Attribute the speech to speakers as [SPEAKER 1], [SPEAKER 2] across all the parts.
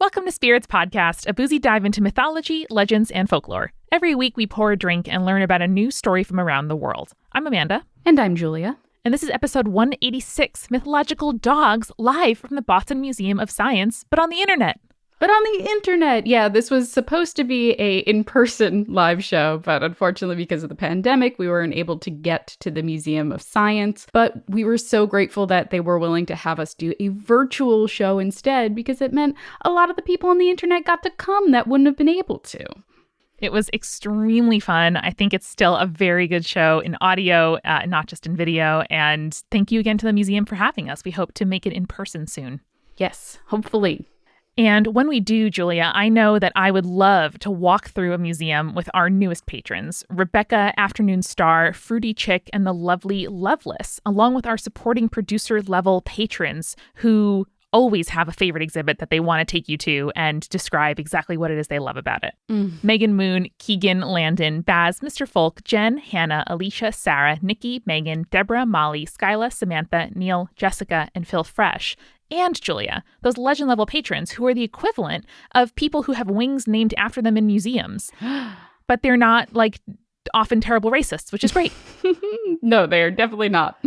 [SPEAKER 1] Welcome to Spirits Podcast, a boozy dive into mythology, legends, and folklore. Every week we pour a drink and learn about a new story from around the world. I'm Amanda.
[SPEAKER 2] And I'm Julia.
[SPEAKER 1] And this is episode 186, Mythological Dogs, live from the Boston Museum of Science, but on the internet.
[SPEAKER 2] Yeah, this was supposed to be a in-person live show, but unfortunately because of the pandemic, we weren't able to get to the Museum of Science. But we were so grateful that they were willing to have us do a virtual show instead, because it meant a lot of the people on the internet got to come that wouldn't have been able to.
[SPEAKER 1] It was extremely fun. I think it's still a very good show in audio, not just in video. And thank you again to the museum for having us. We hope to make it in person soon.
[SPEAKER 2] Yes, hopefully.
[SPEAKER 1] And when we do, Julia, I know that I would love to walk through a museum with our newest patrons, Rebecca, Afternoon Star, Fruity Chick, and the lovely Loveless, along with our supporting producer level patrons who always have a favorite exhibit that they want to take you to and describe exactly what it is they love about it. Megan Moon, Keegan, Landon, Baz, Mr. Folk, Jen, Hannah, Alicia, Sarah, Nikki, Megan, Deborah, Molly, Skyla, Samantha, Neil, Jessica, and Phil Fresh. And Julia, those legend level patrons who are the equivalent of people who have wings named after them in museums. But they're not, often terrible racists, which is great.
[SPEAKER 2] No, they are definitely not.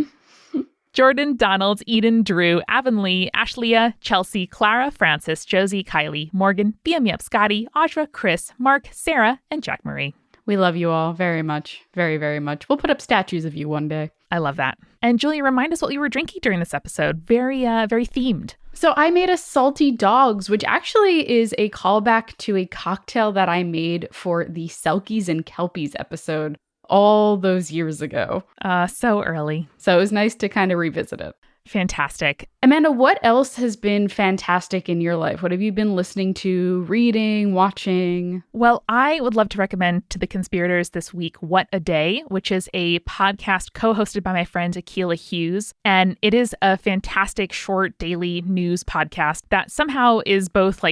[SPEAKER 1] Jordan, Donald, Eden, Drew, Avonlea, Ashleah, Chelsea, Clara, Francis, Josie, Kylie, Morgan, BM Scotty, Audra, Chris, Mark, Sarah, and Jack Marie.
[SPEAKER 2] We love you all very much. Very, very much. We'll put up statues of you one day.
[SPEAKER 1] I love that. And Julia, remind us what you were drinking during this episode. Very themed.
[SPEAKER 2] So I made a Salty Dogs, which actually is a callback to a cocktail that I made for the Selkies and Kelpies episode all those years ago.
[SPEAKER 1] So early.
[SPEAKER 2] So it was nice to kind of revisit it.
[SPEAKER 1] Fantastic.
[SPEAKER 2] Amanda, what else has been fantastic in your life? What have you been listening to, reading, watching?
[SPEAKER 1] Well, I would love to recommend to the conspirators this week What a Day, which is a podcast co-hosted by my friend Akilah Hughes. And it is a fantastic short daily news podcast that somehow is both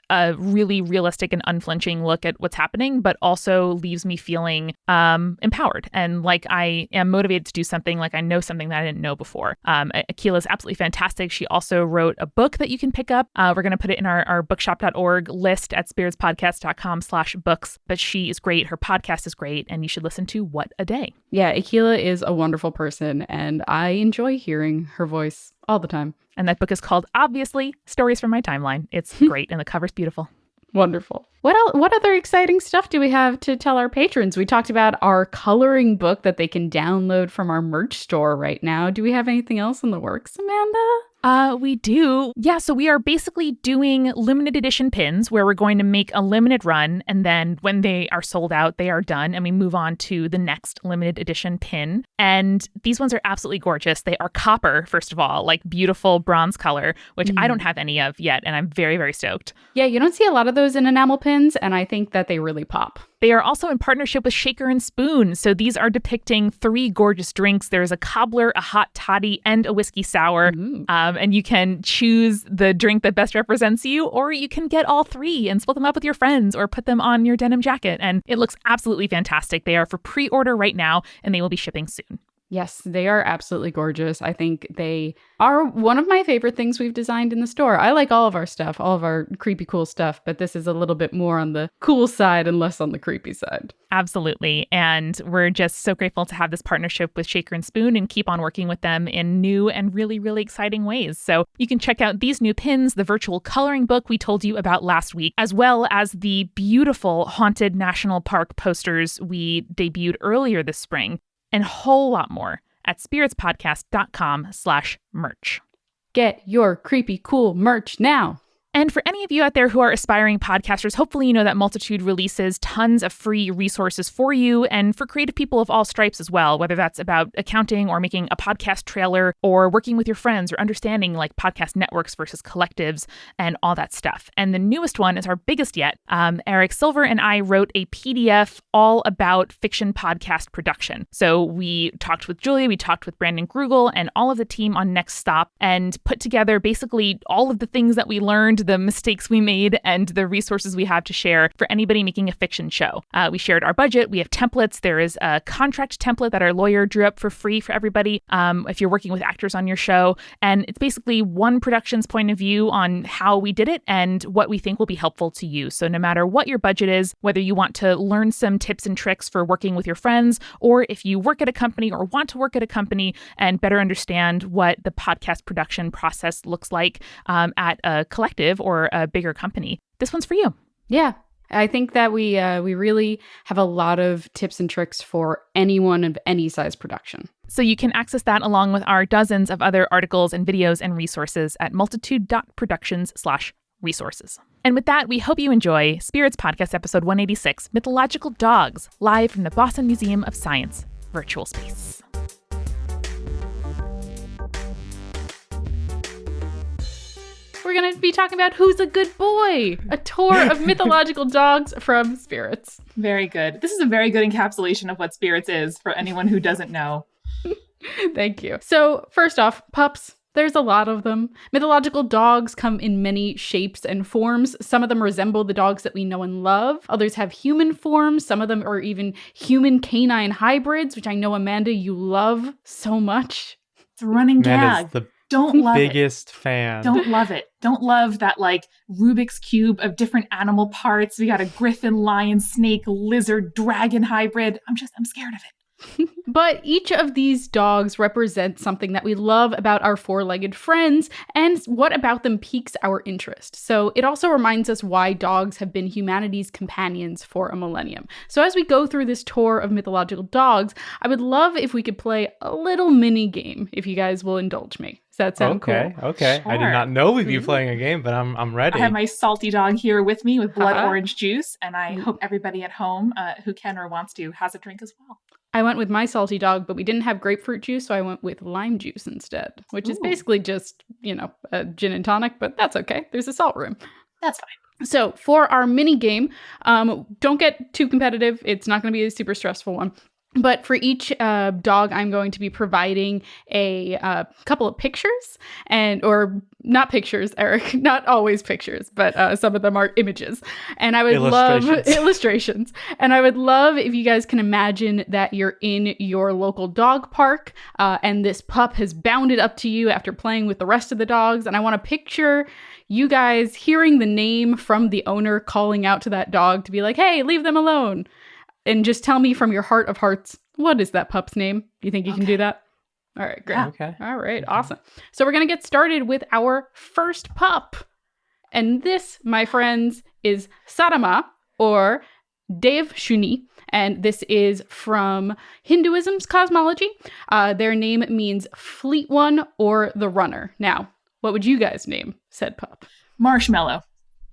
[SPEAKER 1] a really realistic and unflinching look at what's happening, but also leaves me feeling empowered and like I am motivated to do something, like I know something that I didn't know before. Akilah is absolutely fantastic. She also wrote a book that you can pick up. We're going to put it in our bookshop.org list at spiritspodcast.com/books. But she is great. Her podcast is great. And you should listen to What a Day.
[SPEAKER 2] Yeah, Akilah is a wonderful person. And I enjoy hearing her voice all the time.
[SPEAKER 1] And that book is called, obviously, Stories from My Timeline. It's great, and the cover's beautiful.
[SPEAKER 2] Wonderful. What other exciting stuff do we have to tell our patrons? We talked about our coloring book that they can download from our merch store right now. Do we have anything else in the works, Amanda?
[SPEAKER 1] We do. Yeah, so we are basically doing limited edition pins where we're going to make a limited run, and then when they are sold out, they are done, and we move on to the next limited edition pin. And these ones are absolutely gorgeous. They are copper, first of all, like beautiful bronze color, which I don't have any of yet, and I'm very, very stoked.
[SPEAKER 2] Yeah, you don't see a lot of those in enamel pins, and I think that they really pop.
[SPEAKER 1] They are also in partnership with Shaker and Spoon. So these are depicting 3 gorgeous drinks. There's a cobbler, a hot toddy, and a whiskey sour. And you can choose the drink that best represents you, or you can get all 3 and split them up with your friends or put them on your denim jacket. And it looks absolutely fantastic. They are for pre-order right now, and they will be shipping soon.
[SPEAKER 2] Yes, they are absolutely gorgeous. I think they are one of my favorite things we've designed in the store. I like all of our stuff, all of our creepy cool stuff, but this is a little bit more on the cool side and less on the creepy side.
[SPEAKER 1] Absolutely. And we're just so grateful to have this partnership with Shaker and Spoon and keep on working with them in new and really, really exciting ways. So you can check out these new pins, the virtual coloring book we told you about last week, as well as the beautiful Haunted National Park posters we debuted earlier this spring, and a whole lot more at spiritspodcast.com/merch.
[SPEAKER 2] Get your creepy cool merch now.
[SPEAKER 1] And for any of you out there who are aspiring podcasters, hopefully you know that Multitude releases tons of free resources for you and for creative people of all stripes as well, whether that's about accounting or making a podcast trailer or working with your friends or understanding podcast networks versus collectives and all that stuff. And the newest one is our biggest yet. Eric Silver and I wrote a PDF all about fiction podcast production. So we talked with Julia, we talked with Brandon Grugel and all of the team on Next Stop and put together basically all of the things that we learned the mistakes we made and the resources we have to share for anybody making a fiction show. We shared our budget. We have templates. There is a contract template that our lawyer drew up for free for everybody if you're working with actors on your show. And it's basically one production's point of view on how we did it and what we think will be helpful to you. So no matter what your budget is, whether you want to learn some tips and tricks for working with your friends, or if you work at a company or want to work at a company and better understand what the podcast production process looks like at a collective or a bigger company, this one's for you.
[SPEAKER 2] Yeah. I think that we really have a lot of tips and tricks for anyone of any size production.
[SPEAKER 1] So you can access that along with our dozens of other articles and videos and resources at multitude.productions/resources. And with that, we hope you enjoy Spirits Podcast episode 186, Mythological Dogs, live from the Boston Museum of Science virtual space.
[SPEAKER 2] We're going to be talking about Who's a Good Boy, a tour of mythological dogs from Spirits.
[SPEAKER 3] Very good. This is a very good encapsulation of what Spirits is for anyone who doesn't know.
[SPEAKER 2] Thank you. So first off, pups. There's a lot of them. Mythological dogs come in many shapes and forms. Some of them resemble the dogs that we know and love. Others have human forms. Some of them are even human canine hybrids, which I know, Amanda, you love so much.
[SPEAKER 3] It's a running gag. Don't love
[SPEAKER 4] biggest fan.
[SPEAKER 3] Don't love it. Don't love that like Rubik's Cube of different animal parts. We got a griffin, lion, snake, lizard, dragon hybrid. I'm scared of it.
[SPEAKER 2] But each of these dogs represents something that we love about our four-legged friends, and what about them piques our interest. So it also reminds us why dogs have been humanity's companions for a millennium. So as we go through this tour of mythological dogs, I would love if we could play a little mini game, if you guys will indulge me. Does that sound cool?
[SPEAKER 4] Okay.
[SPEAKER 3] Sure.
[SPEAKER 4] I did not know we'd be playing a game, but I'm ready.
[SPEAKER 3] I have my salty dog here with me with blood orange juice, and I hope everybody at home who can or wants to has a drink as well.
[SPEAKER 2] I went with my salty dog, but we didn't have grapefruit juice, so I went with lime juice instead, which is basically just, a gin and tonic, but that's okay. There's a salt room.
[SPEAKER 3] That's fine.
[SPEAKER 2] So for our mini game, don't get too competitive. It's not going to be a super stressful one. But for each dog, I'm going to be providing a couple of pictures, or not pictures, Eric, not always pictures, but some of them are images. And I would love illustrations. And I would love if you guys can imagine that you're in your local dog park, and this pup has bounded up to you after playing with the rest of the dogs. And I want to picture you guys hearing the name from the owner calling out to that dog to be like, hey, leave them alone. And just tell me from your heart of hearts, what is that pup's name? Do you think you can do that? All right, great.
[SPEAKER 4] Yeah. Okay.
[SPEAKER 2] All right, awesome. So we're going to get started with our first pup. And this, my friends, is Sadama, or Dev Shuni. And this is from Hinduism's cosmology. Their name means fleet one or the runner. Now, what would you guys name said pup?
[SPEAKER 3] Marshmallow.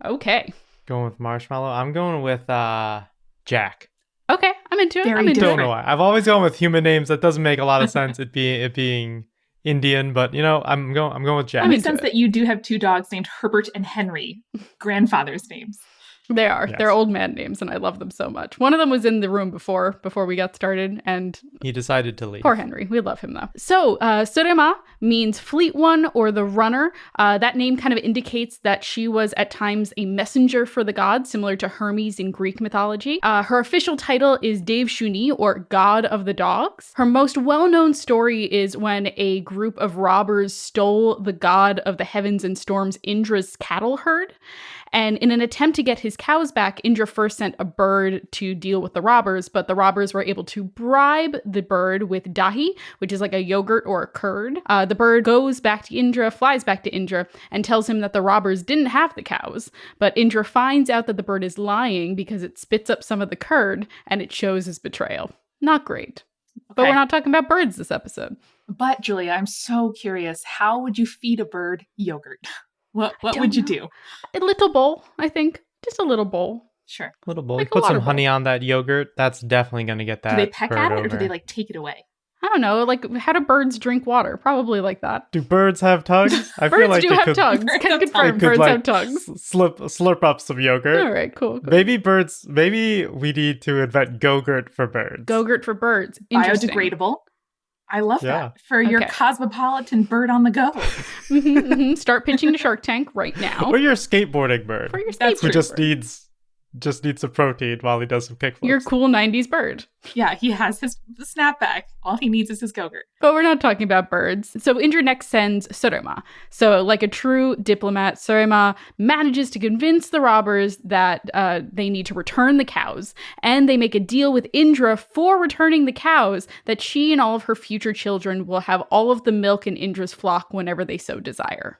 [SPEAKER 2] Okay.
[SPEAKER 4] Going with Marshmallow. I'm going with Jack.
[SPEAKER 2] Okay, I'm into it.
[SPEAKER 3] Very
[SPEAKER 4] Don't know why. I've always gone with human names. That doesn't make a lot of sense. It being Indian, but I'm going with Jack.
[SPEAKER 3] It makes sense that you do have two dogs named Herbert and Henry, grandfather's names.
[SPEAKER 2] They are.
[SPEAKER 4] Yes.
[SPEAKER 2] They're old man names, and I love them so much. One of them was in the room before we got started, and
[SPEAKER 4] he decided to leave.
[SPEAKER 2] Poor Henry. We love him, though. So, Surema means fleet one or the runner. That name kind of indicates that she was at times a messenger for the gods, similar to Hermes in Greek mythology. Her official title is Dev Shuni, or God of the Dogs. Her most well-known story is when a group of robbers stole the god of the heavens and storms, Indra's cattle herd. And in an attempt to get his cows back, Indra first sent a bird to deal with the robbers, but the robbers were able to bribe the bird with dahi, which is like a yogurt or a curd. The bird goes back to Indra, flies back to Indra, and tells him that the robbers didn't have the cows. But Indra finds out that the bird is lying because it spits up some of the curd, and it shows his betrayal. Not great. Okay. But we're not talking about birds this episode.
[SPEAKER 3] But, Julia, I'm so curious. How would you feed a bird yogurt? What would you do?
[SPEAKER 2] A little bowl, I think. Just a little bowl.
[SPEAKER 3] Sure.
[SPEAKER 4] Little bowl.
[SPEAKER 2] Like
[SPEAKER 4] Put some honey on that yogurt. That's definitely going to get that.
[SPEAKER 3] Do they peck
[SPEAKER 4] bird
[SPEAKER 3] at it,
[SPEAKER 4] over.
[SPEAKER 3] or do they take it away?
[SPEAKER 2] I don't know. How do birds drink water? Probably like that.
[SPEAKER 4] Do birds have tongues? I
[SPEAKER 2] Birds
[SPEAKER 4] feel like
[SPEAKER 2] do
[SPEAKER 4] they
[SPEAKER 2] have
[SPEAKER 4] could,
[SPEAKER 2] tongues. Can confirm birds have tongues.
[SPEAKER 4] Slurp up some yogurt.
[SPEAKER 2] All right, cool.
[SPEAKER 4] Maybe we need to invent Go-Gurt for birds.
[SPEAKER 2] Go-Gurt for birds.
[SPEAKER 3] Biodegradable. I love
[SPEAKER 4] Yeah.
[SPEAKER 3] that. For your
[SPEAKER 2] Okay.
[SPEAKER 3] cosmopolitan bird on the go.
[SPEAKER 2] Start pitching to Shark Tank right now.
[SPEAKER 4] Or your skateboarding bird.
[SPEAKER 2] For your
[SPEAKER 3] That's
[SPEAKER 4] who
[SPEAKER 2] skateboard
[SPEAKER 4] just
[SPEAKER 2] bird.
[SPEAKER 4] needs some protein while he does some kickflips.
[SPEAKER 2] Your cool 90s bird.
[SPEAKER 3] Yeah, he has his snapback. All he needs is his go-gurt.
[SPEAKER 2] But we're not talking about birds. So Indra next sends Surema. So like a true diplomat, Surema manages to convince the robbers that they need to return the cows. And they make a deal with Indra for returning the cows that she and all of her future children will have all of the milk in Indra's flock whenever they so desire.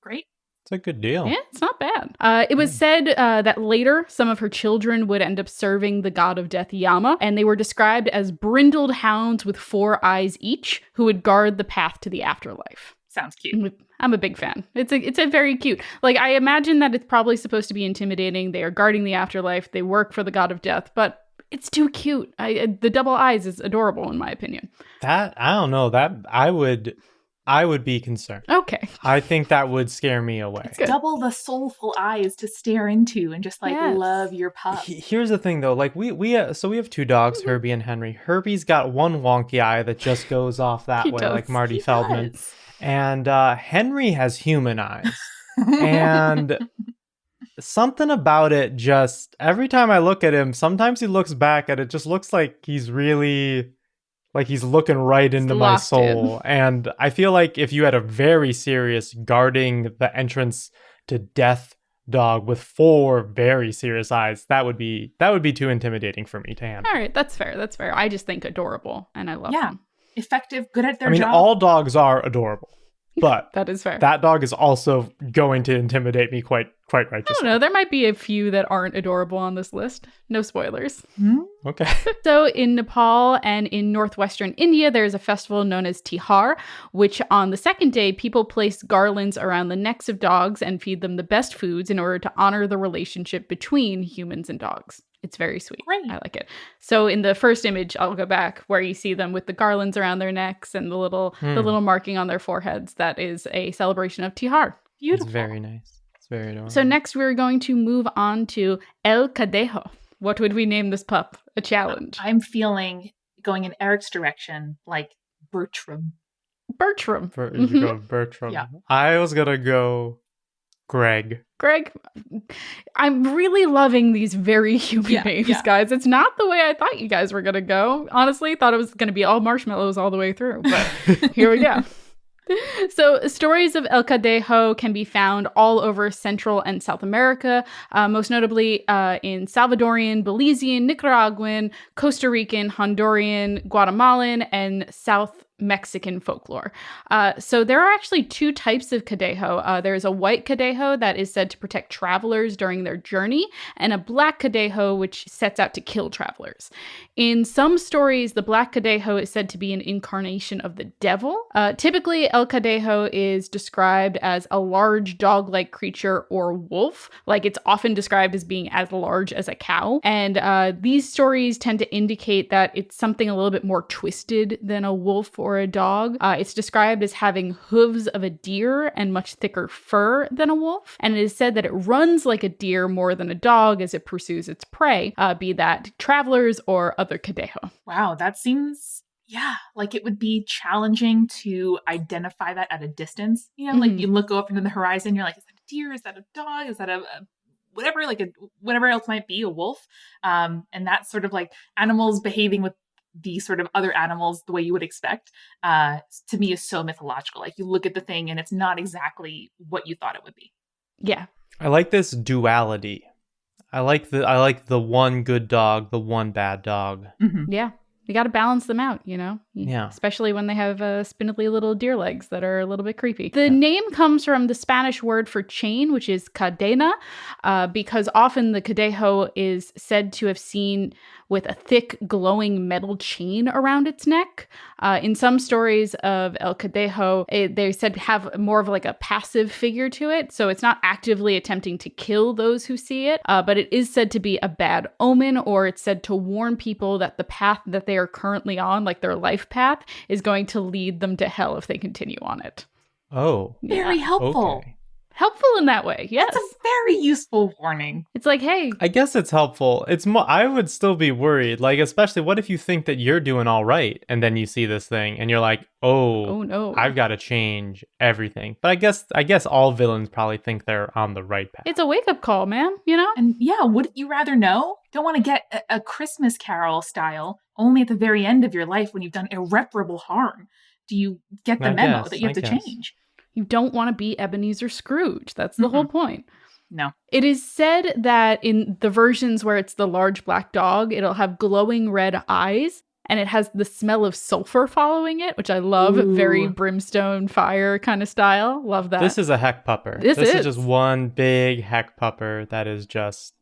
[SPEAKER 3] Great.
[SPEAKER 4] It's a good deal.
[SPEAKER 2] Yeah, it's not bad. It was said that later some of her children would end up serving the god of death Yama, and they were described as brindled hounds with 4 eyes each who would guard the path to the afterlife.
[SPEAKER 3] Sounds cute.
[SPEAKER 2] I'm a big fan. It's a very cute. Like, I imagine that it's probably supposed to be intimidating. They are guarding the afterlife. They work for the god of death, but it's too cute. The double eyes is adorable in my opinion.
[SPEAKER 4] That, I don't know, that I would be concerned.
[SPEAKER 2] Okay.
[SPEAKER 4] I think that would scare me away.
[SPEAKER 2] Good.
[SPEAKER 3] Double the soulful eyes to stare into and just like
[SPEAKER 2] Yes.
[SPEAKER 3] love your pup.
[SPEAKER 4] Here's the thing though, like we have 2 dogs, Herbie and Henry. Herbie's got one wonky eye that just goes off that
[SPEAKER 2] He
[SPEAKER 4] way,
[SPEAKER 2] does.
[SPEAKER 4] like Marty
[SPEAKER 3] He
[SPEAKER 4] Feldman.
[SPEAKER 3] does.
[SPEAKER 4] And Henry has human eyes. And something about it just, every time I look at him, sometimes he looks back and it just looks like he's really, like he's looking right into my
[SPEAKER 2] locked
[SPEAKER 4] soul. And I feel like if you had a very serious guarding the entrance to death dog with 4 very serious eyes, that would be too intimidating for me to handle.
[SPEAKER 2] All right, that's fair. That's fair. I just think adorable, and I love
[SPEAKER 3] Yeah.
[SPEAKER 2] them.
[SPEAKER 3] Effective, good at their
[SPEAKER 4] I mean,
[SPEAKER 3] job.
[SPEAKER 4] all dogs are adorable, but
[SPEAKER 2] That is fair.
[SPEAKER 4] that dog is also going to intimidate me quite
[SPEAKER 2] I
[SPEAKER 4] righteously.
[SPEAKER 2] don't know. There might be a few that aren't adorable on this list. No spoilers.
[SPEAKER 3] Hmm?
[SPEAKER 4] Okay.
[SPEAKER 2] So in Nepal and in northwestern India, there's a festival known as Tihar, which on the second day, people place garlands around the necks of dogs and feed them the best foods in order to honor the relationship between humans and dogs. It's very sweet.
[SPEAKER 3] Great.
[SPEAKER 2] I like it. So in the first image, I'll go back where you see them with the garlands around their necks and the little marking on their foreheads. That is a celebration of Tihar.
[SPEAKER 3] Beautiful.
[SPEAKER 4] It's very nice. It's very adorable.
[SPEAKER 2] So next we're going to move on to El Cadejo. What would we name this pup? A challenge.
[SPEAKER 3] I'm feeling going in Eric's direction, like Bertram.
[SPEAKER 2] Bertram.
[SPEAKER 4] You go Bertram.
[SPEAKER 3] Yeah.
[SPEAKER 4] I was gonna go Greg.
[SPEAKER 2] Greg, I'm really loving these very human names, guys. It's not the way I thought you guys were going to go. Honestly, thought it was going to be all marshmallows all the way through, but here we go. So stories of El Cadejo can be found all over Central and South America, most notably in Salvadorian, Belizean, Nicaraguan, Costa Rican, Honduran, Guatemalan, and South Mexican folklore. So there are actually 2 types of Cadejo. There's a white Cadejo that is said to protect travelers during their journey, and a black Cadejo which sets out to kill travelers. In some stories, the black Cadejo is said to be an incarnation of the devil. Typically, El Cadejo is described as a large dog-like creature or wolf. Like, it's often described as being as large as a cow. And these stories tend to indicate that it's something a little bit more twisted than a wolf or a dog. It's described as having hooves of a deer and much thicker fur than a wolf. And it is said that it runs like a deer more than a dog as it pursues its prey, be that travelers or other Cadejo.
[SPEAKER 3] Wow, that seems, like it would be challenging to identify that at a distance. You know, like you look up into the horizon, you're like, is that a deer? Is that a dog? Is that a whatever, like a whatever else might be, a wolf? And that's sort of like animals behaving with the sort of other animals the way you would expect, to me is so mythological. Like, you look at the thing and it's not exactly what you thought it would be.
[SPEAKER 2] Yeah.
[SPEAKER 4] I like this duality. I like the one good dog, the one bad dog.
[SPEAKER 3] Mm-hmm.
[SPEAKER 2] Yeah. You got to balance them out, you know?
[SPEAKER 4] Yeah.
[SPEAKER 2] Especially when they have spindly little deer legs that are a little bit creepy. The name comes from the Spanish word for chain, which is cadena, because often the Cadejo is said to have seen with a thick, glowing metal chain around its neck. In some stories of El Cadejo, they're said to have more of like a passive figure to it, so it's not actively attempting to kill those who see it, but it is said to be a bad omen, or it's said to warn people that the path that they are currently on, like their life path, is going to lead them to hell if they continue on it.
[SPEAKER 4] Oh.
[SPEAKER 3] Very helpful.
[SPEAKER 4] Okay.
[SPEAKER 2] helpful in that way. Yes.
[SPEAKER 3] That's a very useful warning.
[SPEAKER 2] It's like, hey.
[SPEAKER 4] I guess it's helpful. It's more, I would still be worried. Like, especially what if you think that you're doing all right and then you see this thing and you're like, oh
[SPEAKER 2] no,
[SPEAKER 4] I've got to change everything. But I guess all villains probably think they're on the right path.
[SPEAKER 2] It's a wake-up call, man, you know?
[SPEAKER 3] And yeah, wouldn't you rather know? Don't want to get a Christmas Carol style only at the very end of your life when you've done irreparable harm. Do you get the memo that you have to change?
[SPEAKER 2] You don't want to be Ebenezer Scrooge. That's the whole point.
[SPEAKER 3] No.
[SPEAKER 2] It is said that in the versions where it's the large black dog, it'll have glowing red eyes and it has the smell of sulfur following it, which I love.
[SPEAKER 3] Ooh.
[SPEAKER 2] Very brimstone fire kind of style. Love that.
[SPEAKER 4] This is a heck pupper. This is just one big heck pupper that is just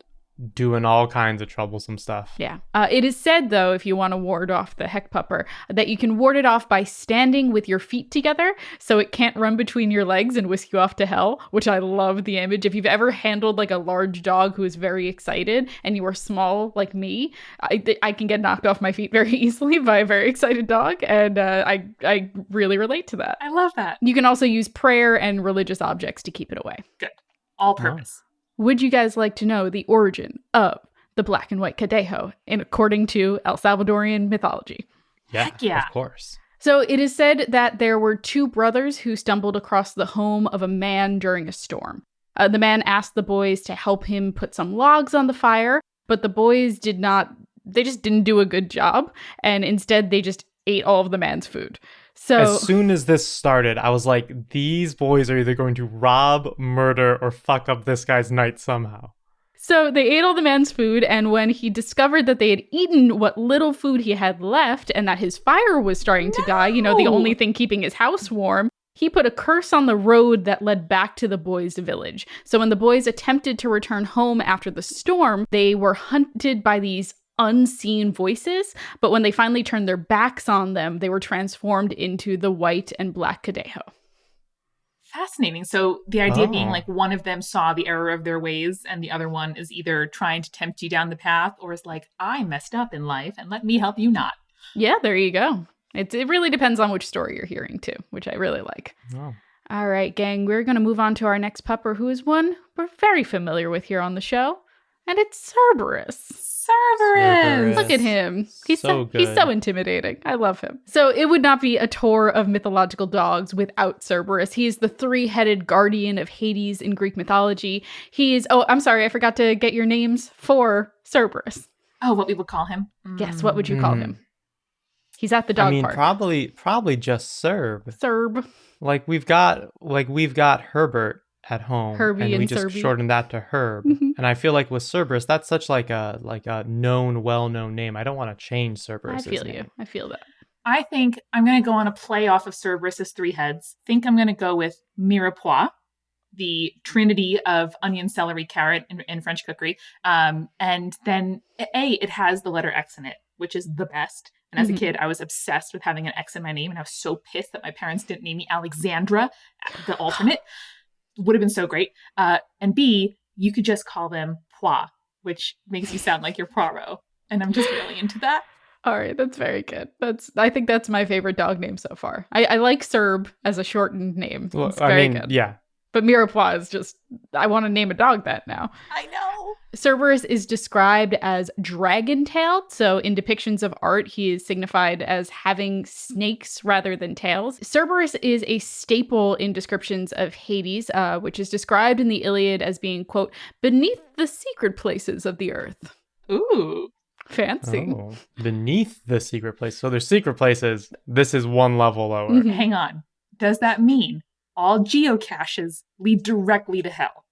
[SPEAKER 4] doing all kinds of troublesome stuff.
[SPEAKER 2] Yeah. It is said, though, if you want to ward off the heck pupper, that you can ward it off by standing with your feet together so it can't run between your legs and whisk you off to hell, which I love the image. If you've ever handled like a large dog who is very excited and you are small like me, I can get knocked off my feet very easily by a very excited dog. And I really relate to that.
[SPEAKER 3] I love that.
[SPEAKER 2] You can also use prayer and religious objects to keep it away.
[SPEAKER 3] Good. All purpose.
[SPEAKER 2] Would you guys like to know the origin of the black and white Cadejo according to El Salvadorian mythology?
[SPEAKER 4] Yeah,
[SPEAKER 3] Heck yeah.
[SPEAKER 4] Of course.
[SPEAKER 2] So it is said that there were two brothers who stumbled across the home of a man during a storm. The man asked the boys to help him put some logs on the fire, but the boys just didn't do a good job, and instead they just ate all of the man's food. So
[SPEAKER 4] as soon as this started, I was like, these boys are either going to rob, murder, or fuck up this guy's night somehow.
[SPEAKER 2] So they ate all the man's food, and when he discovered that they had eaten what little food he had left and that his fire was starting to die, the only thing keeping his house warm, he put a curse on the road that led back to the boys' village. So when the boys attempted to return home after the storm, they were hunted by these unseen voices, but when they finally turned their backs on them, they were transformed into the white and black Cadejo.
[SPEAKER 3] Fascinating. So the idea being like one of them saw the error of their ways and the other one is either trying to tempt you down the path or is like, I messed up in life and let me help you not.
[SPEAKER 2] Yeah, there you go. It really depends on which story you're hearing too, which I really like.
[SPEAKER 4] Oh.
[SPEAKER 2] All right, gang, we're going to move on to our next pupper, who is one we're very familiar with here on the show, and it's Cerberus.
[SPEAKER 3] Cerberus!
[SPEAKER 2] Look at him. He's
[SPEAKER 4] so
[SPEAKER 2] he's so intimidating. I love him. So it would not be a tour of mythological dogs without Cerberus. He is the three-headed guardian of Hades in Greek mythology. He is, I'm sorry, I forgot to get your names for Cerberus.
[SPEAKER 3] Oh, what we would call him?
[SPEAKER 2] Yes, what would you call him? He's at the dog park.
[SPEAKER 4] Probably just Cerb.
[SPEAKER 2] Cerb.
[SPEAKER 4] Like we've got Herbert at home,
[SPEAKER 2] Herbie and
[SPEAKER 4] we just
[SPEAKER 2] Serby.
[SPEAKER 4] shortened that to Herb. And I feel like with Cerberus, that's such like a well-known name. I don't want to change Cerberus.
[SPEAKER 2] I feel you. I feel that.
[SPEAKER 3] I think I'm going to go on a play off of Cerberus's three heads. I think I'm going to go with Mirepoix, the trinity of onion, celery, carrot in French cookery. And then it has the letter X in it, which is the best. And as a kid, I was obsessed with having an X in my name. And I was so pissed that my parents didn't name me Alexandra, the alternate. Would have been so great. And B, you could just call them Pois, which makes you sound like you're Poirot. And I'm just really into that.
[SPEAKER 2] All right, that's very good. I think that's my favorite dog name so far. I like Cerb as a shortened name.
[SPEAKER 4] Well,
[SPEAKER 2] it's very good.
[SPEAKER 4] Yeah.
[SPEAKER 2] But Mirepoix is just, I want to name a dog that now.
[SPEAKER 3] I know.
[SPEAKER 2] Cerberus is described as dragon-tailed, so in depictions of art, he is signified as having snakes rather than tails. Cerberus is a staple in descriptions of Hades, which is described in the Iliad as being, quote, beneath the secret places of the earth.
[SPEAKER 3] Ooh.
[SPEAKER 2] Fancy.
[SPEAKER 4] Oh, beneath the secret place. So there's secret places. This is one level lower.
[SPEAKER 2] Mhm.
[SPEAKER 3] Hang on. Does that mean all geocaches lead directly to hell?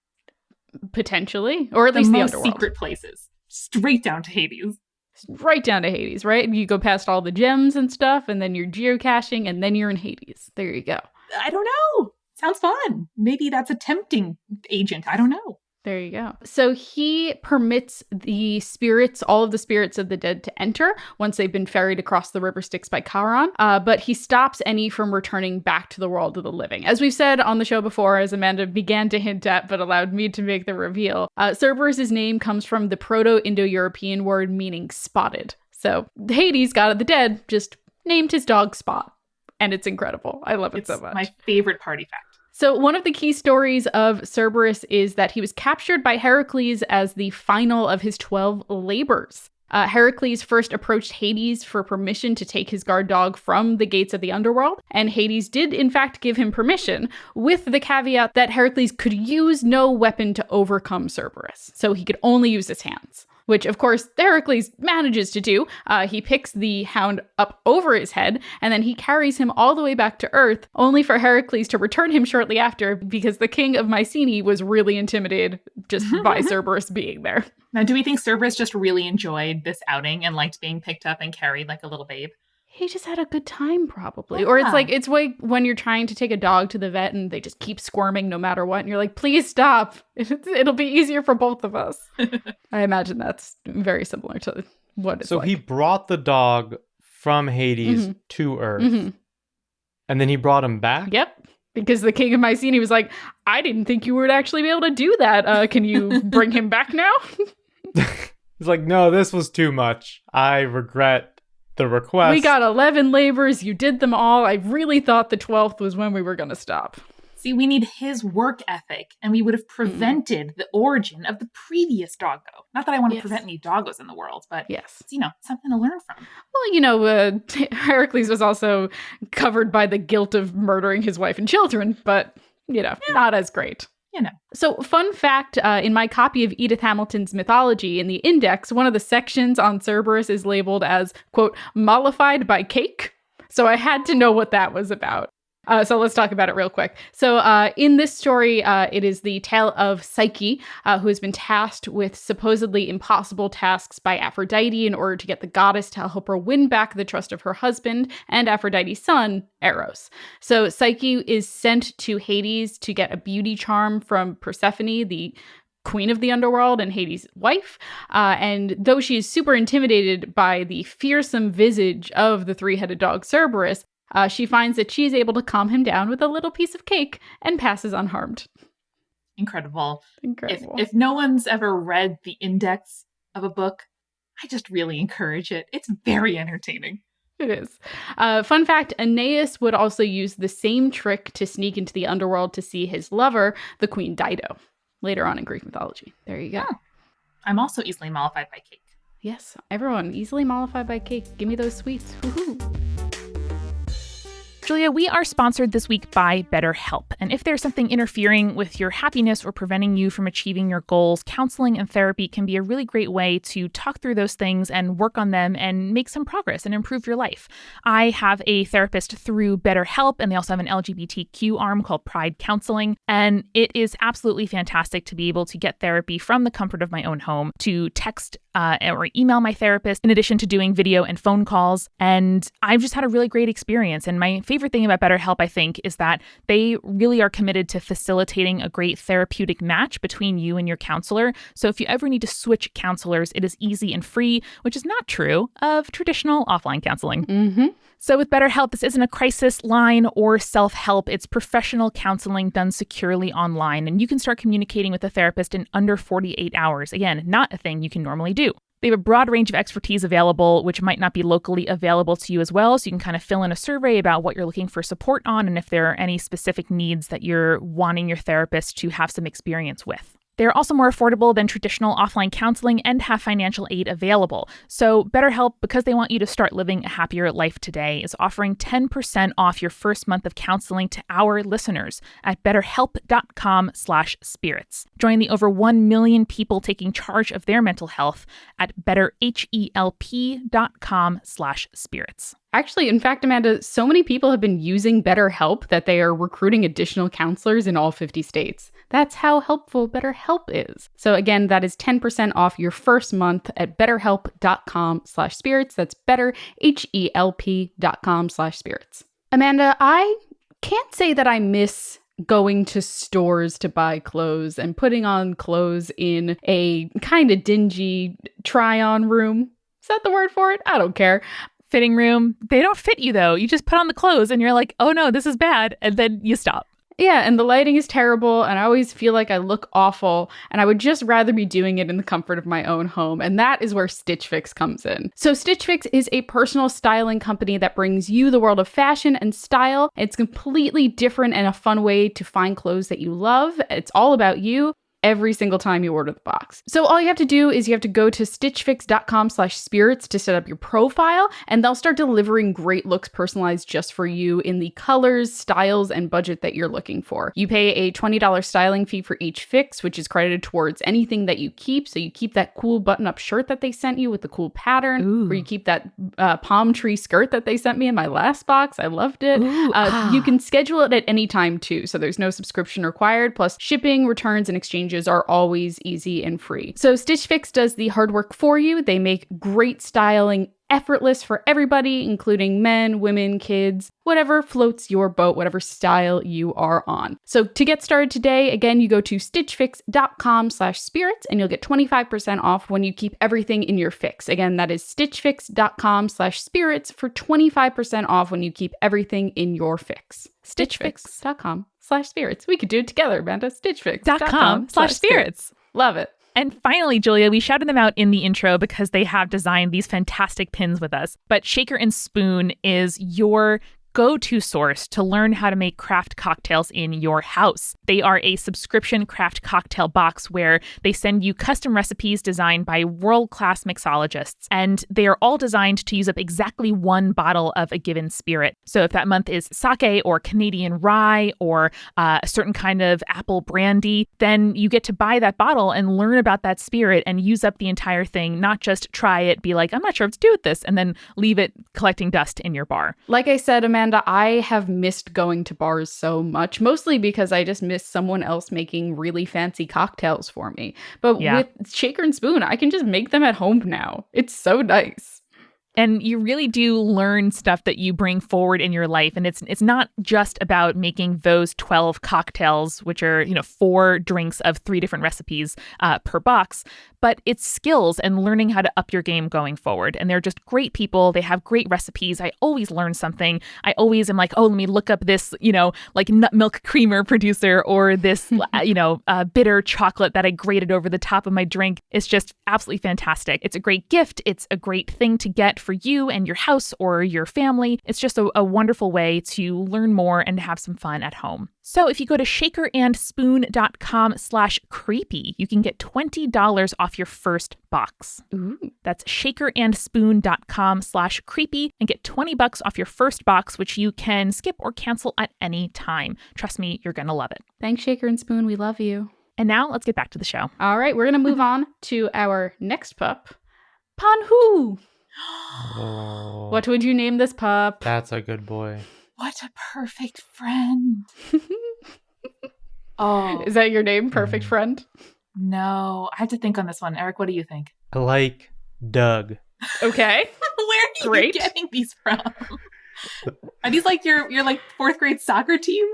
[SPEAKER 2] Potentially, or at least the
[SPEAKER 3] most
[SPEAKER 2] underworld.
[SPEAKER 3] secret places. Straight down to Hades.
[SPEAKER 2] Right down to Hades, right? You go past all the gems and stuff, and then you're geocaching, and then you're in Hades. There you go.
[SPEAKER 3] I don't know. Sounds fun. Maybe that's a tempting agent. I don't know.
[SPEAKER 2] There you go. So he permits the spirits, all of the spirits of the dead, to enter once they've been ferried across the river Styx by Charon, but he stops any from returning back to the world of the living. As we've said on the show before, as Amanda began to hint at but allowed me to make the reveal, Cerberus's name comes from the Proto-Indo-European word meaning spotted. So Hades, god of the dead, just named his dog Spot, and it's incredible. I love it so much.
[SPEAKER 3] My favorite party fact.
[SPEAKER 2] So one of the key stories of Cerberus is that he was captured by Heracles as the final of his 12 labors. Heracles first approached Hades for permission to take his guard dog from the gates of the underworld, and Hades did in fact give him permission, with the caveat that Heracles could use no weapon to overcome Cerberus, so he could only use his hands. Which, of course, Heracles manages to do. He picks the hound up over his head, and then he carries him all the way back to Earth, only for Heracles to return him shortly after, because the king of Mycenae was really intimidated just by Cerberus being there.
[SPEAKER 3] Now, do we think Cerberus just really enjoyed this outing and liked being picked up and carried like a little babe?
[SPEAKER 2] He just had a good time, probably.
[SPEAKER 3] Yeah.
[SPEAKER 2] Or it's like when you're trying to take a dog to the vet and they just keep squirming no matter what. And you're like, please stop. It'll be easier for both of us. I imagine that's very similar to what it's
[SPEAKER 4] So
[SPEAKER 2] like.
[SPEAKER 4] he brought the dog from Hades to Earth. And then he brought him back?
[SPEAKER 2] Yep. Because the king of Mycenae was like, I didn't think you would actually be able to do that. Can you bring him back now?
[SPEAKER 4] He's like, no, this was too much. I regret the request.
[SPEAKER 2] We got 11 labors. You did them all. I really thought the 12th was when we were going to stop.
[SPEAKER 3] See, we need his work ethic, and we would have prevented the origin of the previous doggo. Not that I want to prevent any doggos in the world, but it's, something to learn from.
[SPEAKER 2] Well, Heracles was also covered by the guilt of murdering his wife and children, but, not as great. So, fun fact, in my copy of Edith Hamilton's Mythology, in the index, one of the sections on Cerberus is labeled as, quote, mollified by cake. So I had to know what that was about. So let's talk about it real quick. So in this story, it is the tale of Psyche, who has been tasked with supposedly impossible tasks by Aphrodite in order to get the goddess to help her win back the trust of her husband and Aphrodite's son, Eros. So Psyche is sent to Hades to get a beauty charm from Persephone, the queen of the underworld and Hades' wife. And though she is super intimidated by the fearsome visage of the three-headed dog Cerberus, she finds that she is able to calm him down with a little piece of cake and passes unharmed.
[SPEAKER 3] Incredible. If no one's ever read the index of a book, I just really encourage it. It's very entertaining.
[SPEAKER 2] It is. Fun fact, Aeneas would also use the same trick to sneak into the underworld to see his lover, the Queen Dido, later on in Greek mythology. There you go.
[SPEAKER 3] Yeah. I'm also easily mollified by cake.
[SPEAKER 2] Yes, everyone, easily mollified by cake. Give me those sweets. Woohoo!
[SPEAKER 1] Julia, we are sponsored this week by BetterHelp. And if there's something interfering with your happiness or preventing you from achieving your goals, counseling and therapy can be a really great way to talk through those things and work on them and make some progress and improve your life. I have a therapist through BetterHelp, and they also have an LGBTQ arm called Pride Counseling. And it is absolutely fantastic to be able to get therapy from the comfort of my own home, to text or email my therapist, in addition to doing video and phone calls. And I've just had a really great experience. And my favorite thing about BetterHelp, I think, is that they really are committed to facilitating a great therapeutic match between you and your counselor. So if you ever need to switch counselors, it is easy and free, which is not true of traditional offline counseling.
[SPEAKER 2] Mm-hmm.
[SPEAKER 1] So with BetterHelp, this isn't a crisis line or self-help. It's professional counseling done securely online, and you can start communicating with a therapist in under 48 hours. Again, not a thing you can normally do. They have a broad range of expertise available, which might not be locally available to you as well. So you can kind of fill in a survey about what you're looking for support on and if there are any specific needs that you're wanting your therapist to have some experience with. They're also more affordable than traditional offline counseling and have financial aid available. So BetterHelp, because they want you to start living a happier life today, is offering 10% off your first month of counseling to our listeners at betterhelp.com/spirits. Join the over 1 million people taking charge of their mental health at betterhelp.com/spirits.
[SPEAKER 2] Actually, in fact, Amanda, so many people have been using BetterHelp that they are recruiting additional counselors in all 50 states. That's how helpful BetterHelp is. So again, that is 10% off your first month at betterhelp.com/spirits. That's betterhelp.com/spirits. Amanda, I can't say that I miss going to stores to buy clothes and putting on clothes in a kind of dingy try-on room. Is that the word for it? I don't care.
[SPEAKER 1] Fitting room. They don't fit you though. You just put on the clothes and you're like, oh no, this is bad. And then you stop.
[SPEAKER 2] Yeah, and the lighting is terrible, and I always feel like I look awful, and I would just rather be doing it in the comfort of my own home, and that is where Stitch Fix comes in. So Stitch Fix is a personal styling company that brings you the world of fashion and style. It's completely different and a fun way to find clothes that you love. It's all about you every single time you order the box. So all you have to do is you have to go to stitchfix.com/spirits to set up your profile, and they'll start delivering great looks personalized just for you in the colors, styles, and budget that you're looking for. You pay a $20 styling fee for each fix, which is credited towards anything that you keep. So you keep that cool button-up shirt that they sent you with the cool pattern, or you keep that palm tree skirt that they sent me in my last box. I loved it. You can schedule it at any time too, so there's no subscription required. Plus shipping, returns, and exchanges are always easy and free. So Stitch Fix does the hard work for you. They make great styling effortless for everybody, including men, women, kids, whatever floats your boat, whatever style you are on. So to get started today, again, you go to stitchfix.com/spirits and you'll get 25% off when you keep everything in your fix. Again, that is stitchfix.com/spirits for 25% off when you keep everything in your fix. Stitchfix.com/spirits. We could do it together, Amanda. Stitchfix.com/spirits. Love it.
[SPEAKER 1] And finally, Julia, we shouted them out in the intro because they have designed these fantastic pins with us. But Shaker and Spoon is your go-to source to learn how to make craft cocktails in your house. They are a subscription craft cocktail box where they send you custom recipes designed by world-class mixologists, and they are all designed to use up exactly one bottle of a given spirit. So if that month is sake or Canadian rye or a certain kind of apple brandy, then you get to buy that bottle and learn about that spirit and use up the entire thing, not just try it, be like, I'm not sure what to do with this, and then leave it collecting dust in your bar.
[SPEAKER 2] Like I said, Amanda, I have missed going to bars so much, mostly because I just miss someone else making really fancy cocktails for me. But with Shaker and Spoon, I can just make them at home now. It's so nice.
[SPEAKER 1] And you really do learn stuff that you bring forward in your life. And it's not just about making those 12 cocktails, which are, 4 drinks of 3 different recipes per box, but it's skills and learning how to up your game going forward. And they're just great people. They have great recipes. I always learn something. I always am like, oh, let me look up this, like nut milk creamer producer or this, bitter chocolate that I grated over the top of my drink. It's just absolutely fantastic. It's a great gift. It's a great thing to get for you and your house or your family. It's just a wonderful way to learn more and have some fun at home. So if you go to shakerandspoon.com/creepy, you can get $20 off your first box.
[SPEAKER 2] Ooh.
[SPEAKER 1] That's shakerandspoon.com/creepy and get $20 off your first box, which you can skip or cancel at any time. Trust me, you're going to love it.
[SPEAKER 2] Thanks, Shaker and Spoon. We love you.
[SPEAKER 1] And now let's get back to the show.
[SPEAKER 2] All right, we're going to move on to our next pup, Panhu.
[SPEAKER 4] Oh,
[SPEAKER 2] What would you name this pup?
[SPEAKER 4] that's a good boy.
[SPEAKER 3] What a perfect friend. Oh,
[SPEAKER 2] Is that your name, perfect friend?
[SPEAKER 3] no. I have to think on this one. Eric, what do you think?
[SPEAKER 4] I like Doug.
[SPEAKER 2] Okay.
[SPEAKER 3] Where are
[SPEAKER 2] Great.
[SPEAKER 3] you getting these from? Are these like your like 4th grade soccer team?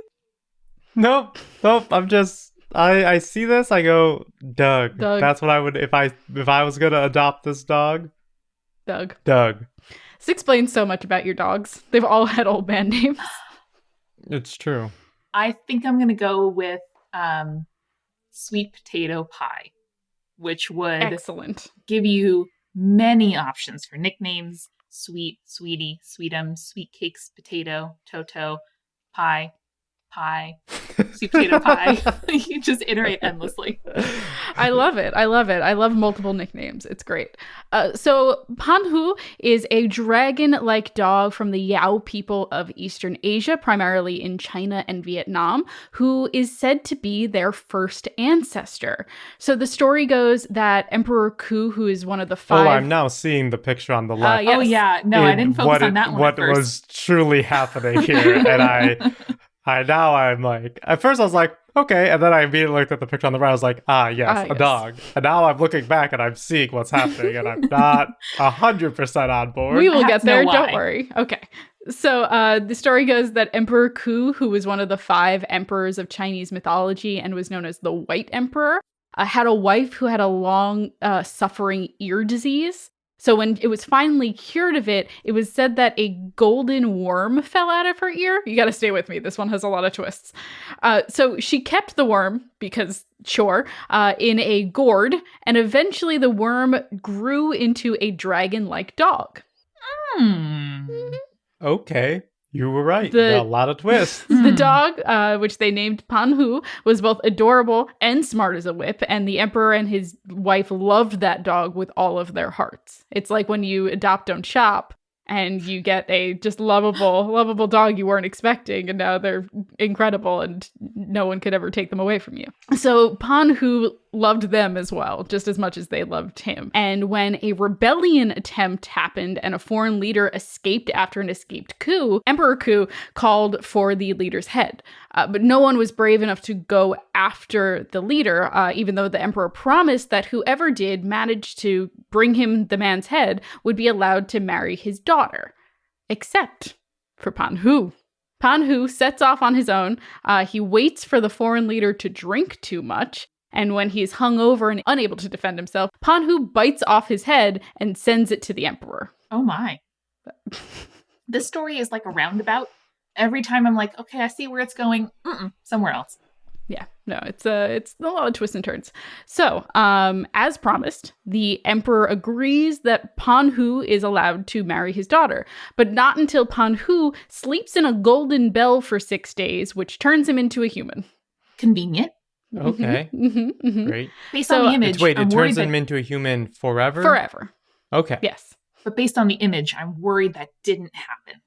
[SPEAKER 4] Nope. I'm just I see this, I go, Doug. That's what I would if I was gonna adopt this dog.
[SPEAKER 2] Doug. This explains so much about your dogs. They've all had old man names.
[SPEAKER 4] It's true.
[SPEAKER 3] I think I'm gonna go with sweet potato pie, which would
[SPEAKER 2] Excellent.
[SPEAKER 3] give you many options for nicknames: sweet, sweetie, sweetum, sweet cakes, potato, Toto, pie, sweet potato pie. You just iterate endlessly.
[SPEAKER 2] I love it. I love multiple nicknames. It's great. So Panhu is a dragon-like dog from the Yao people of Eastern Asia, primarily in China and Vietnam, who is said to be their first ancestor. So the story goes that Emperor Ku, who is one of the 5...
[SPEAKER 4] Oh, I'm now seeing the picture on the left.
[SPEAKER 3] Yes. Oh yeah, no, I didn't focus on that one.
[SPEAKER 4] What was truly happening here, and I'm like, at first I was like, okay, and then I immediately looked at the picture on the right. I was like, yes, a dog. And now I'm looking back and I'm seeing what's happening, and I'm not 100% on board.
[SPEAKER 2] We will get there. Don't worry. Okay. So the story goes that Emperor Ku, who was one of the 5 emperors of Chinese mythology and was known as the White Emperor, had a wife who had a long suffering ear disease. So when it was finally cured of it, it was said that a golden worm fell out of her ear. You got to stay with me. This one has a lot of twists. So she kept the worm because, sure, in a gourd, and eventually the worm grew into a dragon-like dog.
[SPEAKER 4] Okay. You were right. A lot of twists.
[SPEAKER 2] The dog, which they named Panhu, was both adorable and smart as a whip, and the emperor and his wife loved that dog with all of their hearts. It's like when you adopt don't shop, and you get a just lovable dog you weren't expecting, and now they're incredible, and no one could ever take them away from you. So Panhu loved them as well, just as much as they loved him. And when a rebellion attempt happened and a foreign leader escaped after an escaped coup, Emperor Ku called for the leader's head. But no one was brave enough to go after the leader, even though the emperor promised that whoever did manage to bring him the man's head would be allowed to marry his daughter. Except for Panhu. Panhu sets off on his own. He waits for the foreign leader to drink too much. And when he's hungover and unable to defend himself, Panhu bites off his head and sends it to the emperor.
[SPEAKER 3] Oh my. This story is like a roundabout. Every time I'm like, okay, I see where it's going. Somewhere else.
[SPEAKER 2] Yeah, no, it's a lot of twists and turns. So, as promised, the emperor agrees that Panhu is allowed to marry his daughter, but not until Panhu sleeps in a golden bell for 6 days, which turns him into a human.
[SPEAKER 3] Convenient.
[SPEAKER 4] Okay. Great.
[SPEAKER 3] Based on the image,
[SPEAKER 4] Wait, it turns him into a human forever?
[SPEAKER 2] Forever.
[SPEAKER 4] Okay.
[SPEAKER 2] Yes.
[SPEAKER 3] But based on the image, I'm worried that didn't happen.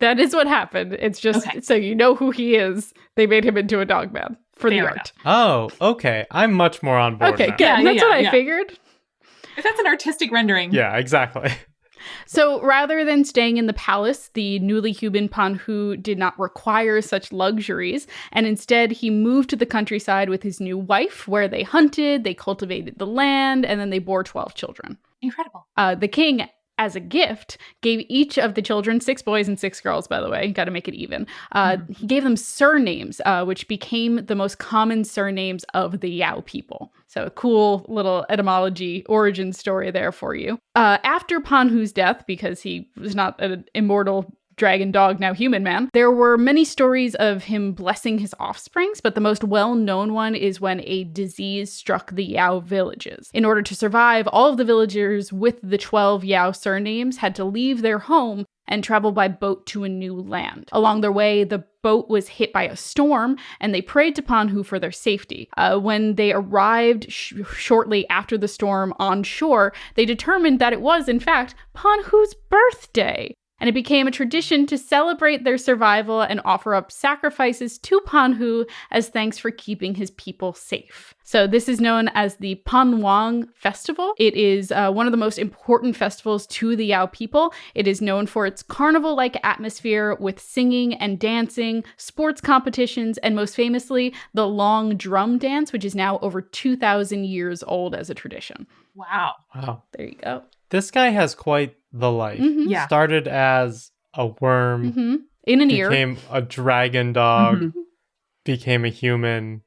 [SPEAKER 2] That is what happened. It's just so you know who he is. They made him into a dog man for the art.
[SPEAKER 4] Oh, okay. I'm much more on board now.
[SPEAKER 2] Good. That's what I figured.
[SPEAKER 3] If that's an artistic rendering.
[SPEAKER 4] Yeah, exactly.
[SPEAKER 2] So rather than staying in the palace, the newly human Panhu did not require such luxuries, and instead he moved to the countryside with his new wife, where they hunted, they cultivated the land, and then they bore 12 children.
[SPEAKER 3] Incredible.
[SPEAKER 2] The king, as a gift, gave each of the children, 6 boys and 6 girls, by the way, got to make it even. He gave them surnames, which became the most common surnames of the Yao people. So a cool little etymology origin story there for you. After Panhu's death, because he was not an immortal dragon dog, now human man, there were many stories of him blessing his offsprings, but the most well-known one is when a disease struck the Yao villages. In order to survive, all of the villagers with the 12 Yao surnames had to leave their home and travel by boat to a new land. Along their way, the boat was hit by a storm, and they prayed to Panhu for their safety. When they arrived shortly after the storm on shore, they determined that it was, in fact, Panhu's birthday. And it became a tradition to celebrate their survival and offer up sacrifices to Panhu as thanks for keeping his people safe. So this is known as the Panwang Festival. It is one of the most important festivals to the Yao people. It is known for its carnival-like atmosphere with singing and dancing, sports competitions, and most famously, the long drum dance, which is now over 2,000 years old as a tradition.
[SPEAKER 3] Wow.
[SPEAKER 2] There you go.
[SPEAKER 4] This guy has quite the life.
[SPEAKER 3] Yeah.
[SPEAKER 4] Started as a worm,
[SPEAKER 2] in an ear,
[SPEAKER 4] became a dragon dog, became a human.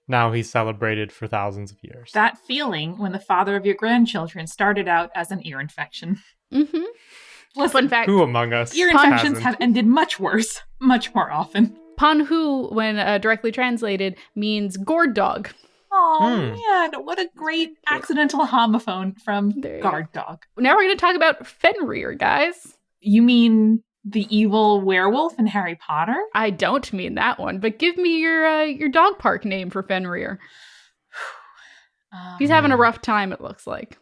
[SPEAKER 4] Now he's celebrated for thousands of years.
[SPEAKER 3] That feeling when the father of your grandchildren started out as an ear infection. Listen,
[SPEAKER 2] fun fact,
[SPEAKER 4] who among us?
[SPEAKER 3] Ear infections have ended much worse, much more often.
[SPEAKER 2] Panhu, when directly translated, means gourd dog.
[SPEAKER 3] Oh, man, what a great accidental homophone from guard dog.
[SPEAKER 2] Now we're going to talk about Fenrir, guys.
[SPEAKER 3] You mean the evil werewolf in Harry Potter?
[SPEAKER 2] I don't mean that one, but give me your dog park name for Fenrir. He's having a rough time, it looks like.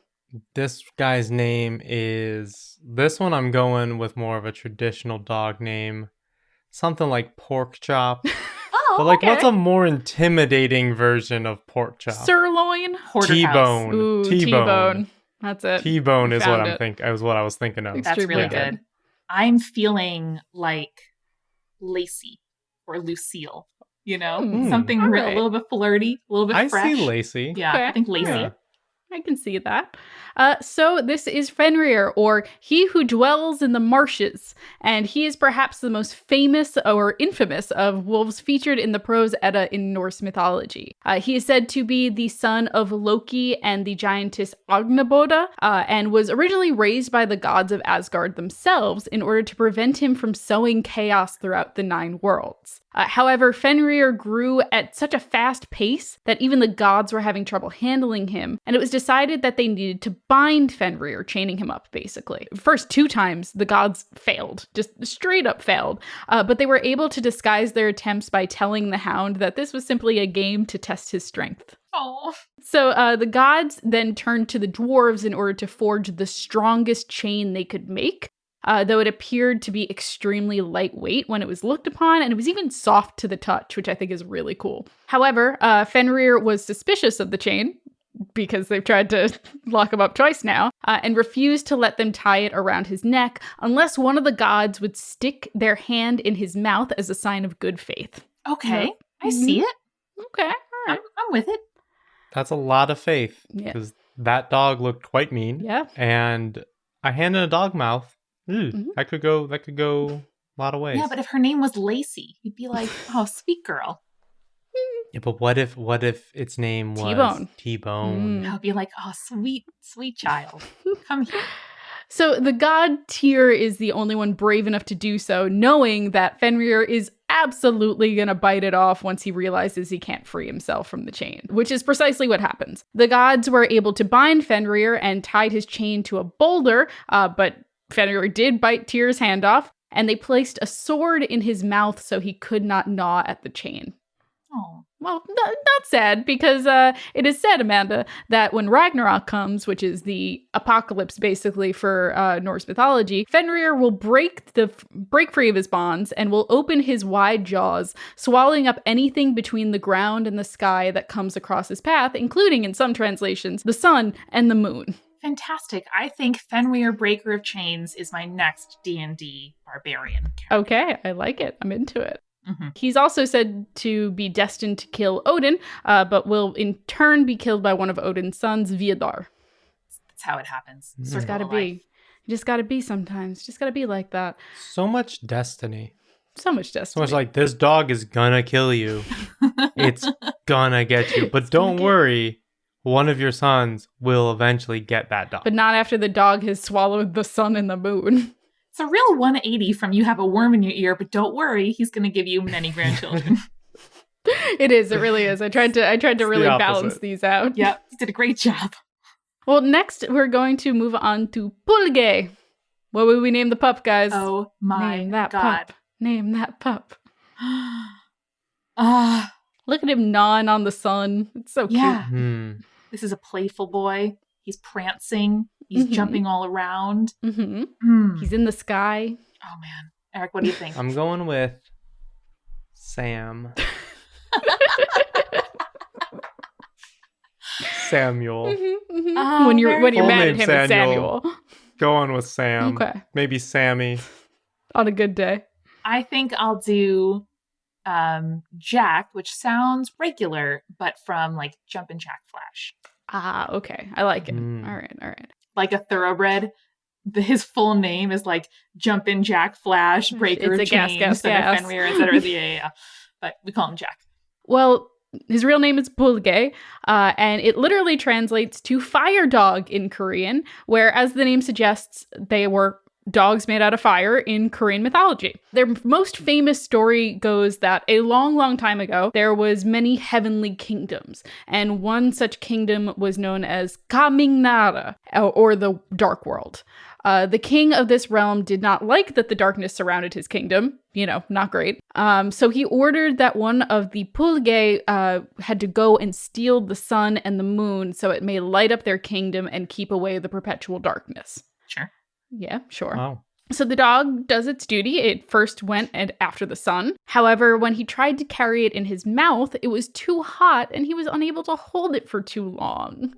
[SPEAKER 4] This guy's name is... This one I'm going with more of a traditional dog name. Something like Pork Chop. But like, what's a more intimidating version of pork chop?
[SPEAKER 2] Sirloin?
[SPEAKER 4] T-bone.
[SPEAKER 2] Ooh, T-bone. That's it.
[SPEAKER 4] T-bone is what is what I was thinking of.
[SPEAKER 3] That's really good. I'm feeling like Lacey or Lucille. You know, something a little bit flirty, a little bit fresh.
[SPEAKER 4] I see Lacey.
[SPEAKER 3] Yeah, okay. I think Lacey. Yeah.
[SPEAKER 2] I can see that. So this is Fenrir, or he who dwells in the marshes, and he is perhaps the most famous or infamous of wolves featured in the Prose Edda in Norse mythology. He is said to be the son of Loki and the giantess Agnaboda, and was originally raised by the gods of Asgard themselves in order to prevent him from sowing chaos throughout the 9 worlds. However, Fenrir grew at such a fast pace that even the gods were having trouble handling him, and it was decided that they needed to bind Fenrir, chaining him up, basically. First 2 times, the gods failed, just straight up failed, but they were able to disguise their attempts by telling the Hound that this was simply a game to test his strength.
[SPEAKER 3] Oh.
[SPEAKER 2] So the gods then turned to the dwarves in order to forge the strongest chain they could make, though it appeared to be extremely lightweight when it was looked upon, and it was even soft to the touch, which I think is really cool. However, Fenrir was suspicious of the chain, because they've tried to lock him up twice now, and refused to let them tie it around his neck unless one of the gods would stick their hand in his mouth as a sign of good faith.
[SPEAKER 3] Okay,
[SPEAKER 2] Yeah.
[SPEAKER 3] I see it.
[SPEAKER 2] Okay, all right.
[SPEAKER 3] I'm with it.
[SPEAKER 4] That's a lot of faith.
[SPEAKER 2] Yeah.
[SPEAKER 4] Because that dog looked quite mean.
[SPEAKER 2] Yeah.
[SPEAKER 4] And a hand in a dog mouth. That could go a lot of ways.
[SPEAKER 3] Yeah, but if her name was Lacey, you'd be like, oh, sweet girl.
[SPEAKER 4] Yeah, but what if its name was
[SPEAKER 2] T-Bone.
[SPEAKER 4] T-Bone?
[SPEAKER 3] I would be like, oh, sweet, sweet child. Come here.
[SPEAKER 2] So the god Tyr is the only one brave enough to do so, knowing that Fenrir is absolutely going to bite it off once he realizes he can't free himself from the chain, which is precisely what happens. The gods were able to bind Fenrir and tied his chain to a boulder, but Fenrir did bite Tyr's hand off, and they placed a sword in his mouth so he could not gnaw at the chain.
[SPEAKER 3] Oh.
[SPEAKER 2] Well, not sad, because it is said, Amanda, that when Ragnarok comes, which is the apocalypse basically for Norse mythology, Fenrir will break free of his bonds and will open his wide jaws, swallowing up anything between the ground and the sky that comes across his path, including, in some translations, the sun and the moon.
[SPEAKER 3] Fantastic. I think Fenrir, Breaker of Chains, is my next D&D barbarian character.
[SPEAKER 2] Okay, I like it. I'm into it.
[SPEAKER 3] Mm-hmm.
[SPEAKER 2] He's also said to be destined to kill Odin, but will in turn be killed by one of Odin's sons, Vidar.
[SPEAKER 3] That's how it happens.
[SPEAKER 2] Just gotta be. You just gotta be sometimes. Just gotta be like that.
[SPEAKER 4] So much destiny.
[SPEAKER 2] So much destiny.
[SPEAKER 4] So much like, this dog is gonna kill you. It's gonna get you. But don't worry, one of your sons will eventually get that dog.
[SPEAKER 2] But not after the dog has swallowed the sun and the moon.
[SPEAKER 3] It's a real 180 from you have a worm in your ear, but don't worry, he's going to give you many grandchildren.
[SPEAKER 2] It is. It really is. I tried to really
[SPEAKER 4] the
[SPEAKER 2] balance
[SPEAKER 4] opposite.
[SPEAKER 2] these out.
[SPEAKER 3] Yep, you did a great job.
[SPEAKER 2] Well, next we're going to move on to Pulge. What would we name the pup, guys?
[SPEAKER 3] Oh my
[SPEAKER 2] Name that
[SPEAKER 3] God.
[SPEAKER 2] pup. Name that pup.
[SPEAKER 3] Ah,
[SPEAKER 2] Look at him gnawing on the sun. It's so
[SPEAKER 3] yeah.
[SPEAKER 4] Hmm.
[SPEAKER 3] This is a playful boy. He's prancing. He's jumping all around.
[SPEAKER 2] cute. Mm-hmm.
[SPEAKER 3] Hmm.
[SPEAKER 2] He's in the sky.
[SPEAKER 3] Oh man, Eric, what do you think?
[SPEAKER 4] I'm going with Sam. Samuel.
[SPEAKER 3] Oh,
[SPEAKER 2] when you're
[SPEAKER 3] very
[SPEAKER 2] mad at
[SPEAKER 4] Full
[SPEAKER 2] him,
[SPEAKER 4] name
[SPEAKER 2] it's Samuel.
[SPEAKER 4] Going with Sam.
[SPEAKER 2] Okay.
[SPEAKER 4] Maybe Sammy.
[SPEAKER 2] On a good day.
[SPEAKER 3] I think I'll do Jack, which sounds regular, but from like Jumpin' Jack Flash.
[SPEAKER 2] Ah, okay. I like it.
[SPEAKER 4] Mm.
[SPEAKER 2] All right.
[SPEAKER 3] Like a thoroughbred. His full name is like Jumpin' Jack Flash, Breaker
[SPEAKER 2] It's
[SPEAKER 3] of
[SPEAKER 2] a gas,
[SPEAKER 3] Chains,
[SPEAKER 2] gas, gas.
[SPEAKER 3] Fenrir, etc. Yeah. But we call him Jack.
[SPEAKER 2] Well, his real name is Pulge, and it literally translates to fire dog in Korean, where, as the name suggests, they were dogs made out of fire in Korean mythology. Their most famous story goes that a long, long time ago, there was many heavenly kingdoms, and one such kingdom was known as Kamingnara, or the Dark World. The king of this realm did not like that the darkness surrounded his kingdom. You know, not great. So he ordered that one of the Pulge had to go and steal the sun and the moon so it may light up their kingdom and keep away the perpetual darkness.
[SPEAKER 3] Sure.
[SPEAKER 2] Yeah, sure.
[SPEAKER 4] Wow.
[SPEAKER 2] So the dog does its duty. It first went after the sun. However, when he tried to carry it in his mouth, it was too hot and he was unable to hold it for too long.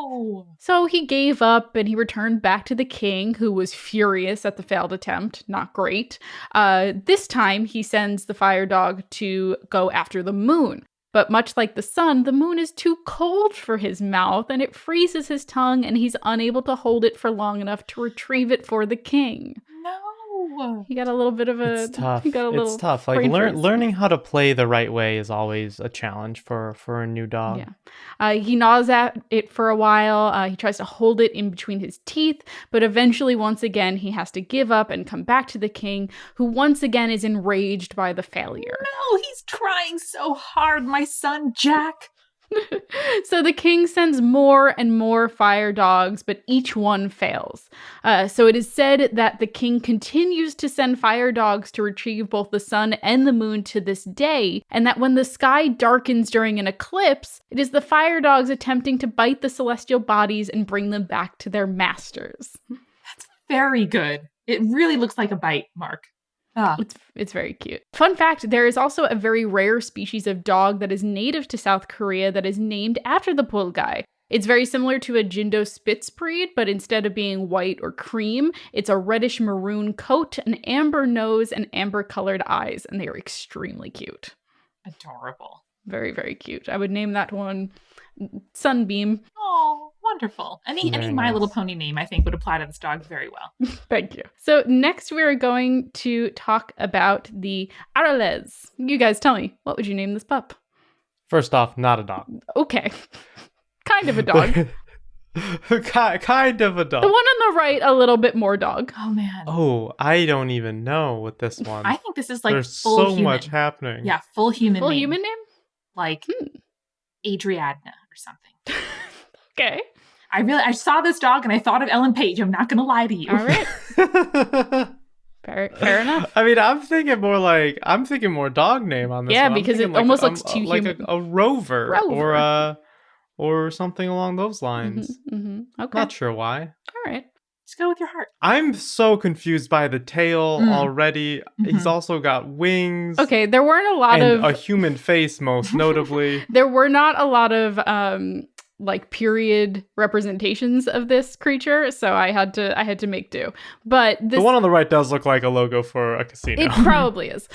[SPEAKER 3] No.
[SPEAKER 2] So he gave up and he returned back to the king, who was furious at the failed attempt. Not great. This time, he sends the fire dog to go after the moon. But much like the sun, the moon is too cold for his mouth and it freezes his tongue and he's unable to hold it for long enough to retrieve it for the king.
[SPEAKER 3] No.
[SPEAKER 2] He got a little bit of a...
[SPEAKER 4] It's tough.
[SPEAKER 2] He got a little
[SPEAKER 4] It's tough. Like
[SPEAKER 2] brain freeze.
[SPEAKER 4] learning how to play the right way is always a challenge for a new dog.
[SPEAKER 2] Yeah. He gnaws at it for a while. He tries to hold it in between his teeth, but eventually, once again, he has to give up and come back to the king, who once again is enraged by the failure.
[SPEAKER 3] No, he's trying so hard, my son Jack.
[SPEAKER 2] So the king sends more and more fire dogs, but each one fails. So it is said that the king continues to send fire dogs to retrieve both the sun and the moon to this day, and that when the sky darkens during an eclipse, it is the fire dogs attempting to bite the celestial bodies and bring them back to their masters.
[SPEAKER 3] That's very good. It really looks like a bite, Mark.
[SPEAKER 2] It's very cute. Fun fact, there is also a very rare species of dog that is native to South Korea that is named after the Pulgai. It's very similar to a Jindo Spitz breed, but instead of being white or cream, it's a reddish maroon coat, an amber nose, and amber colored eyes, and they are extremely cute.
[SPEAKER 3] Adorable.
[SPEAKER 2] Very, very cute. I would name that one Sunbeam.
[SPEAKER 3] Oh, wonderful. Any My
[SPEAKER 4] nice.
[SPEAKER 3] Little Pony name, I think, would apply to this dog very well.
[SPEAKER 2] Thank you. So next we're going to talk about the Arales. You guys tell me, what would you name this pup?
[SPEAKER 4] First off, not a dog.
[SPEAKER 2] Okay. Kind of a dog.
[SPEAKER 4] Kind of a dog.
[SPEAKER 2] The one on the right, a little bit more dog.
[SPEAKER 3] Oh, man.
[SPEAKER 4] Oh, I don't even know with this one.
[SPEAKER 3] I think this is like
[SPEAKER 4] There's
[SPEAKER 3] full
[SPEAKER 4] so
[SPEAKER 3] human.
[SPEAKER 4] much happening.
[SPEAKER 3] Yeah, full human
[SPEAKER 2] Full
[SPEAKER 3] name.
[SPEAKER 2] human name?
[SPEAKER 3] Like Adriadna or something.
[SPEAKER 2] Okay.
[SPEAKER 3] I saw this dog and I thought of Ellen Page. I'm not going to lie to you.
[SPEAKER 2] All right. Fair enough.
[SPEAKER 4] I mean, I'm thinking more dog name on this
[SPEAKER 2] Yeah,
[SPEAKER 4] one. I'm
[SPEAKER 2] because
[SPEAKER 4] thinking
[SPEAKER 2] it almost looks too
[SPEAKER 4] like
[SPEAKER 2] human.
[SPEAKER 4] a rover. Or something along those lines.
[SPEAKER 2] Okay.
[SPEAKER 4] Not sure why.
[SPEAKER 2] All right.
[SPEAKER 3] Just go with your heart.
[SPEAKER 4] I'm so confused by the tail already. He's also got wings.
[SPEAKER 2] Okay, there weren't a lot
[SPEAKER 4] and
[SPEAKER 2] of...
[SPEAKER 4] a human face, most notably.
[SPEAKER 2] There were not a lot of like period representations of this creature, so I had to make do. But this,
[SPEAKER 4] The one on the right does look like a logo for a casino.
[SPEAKER 2] it probably is.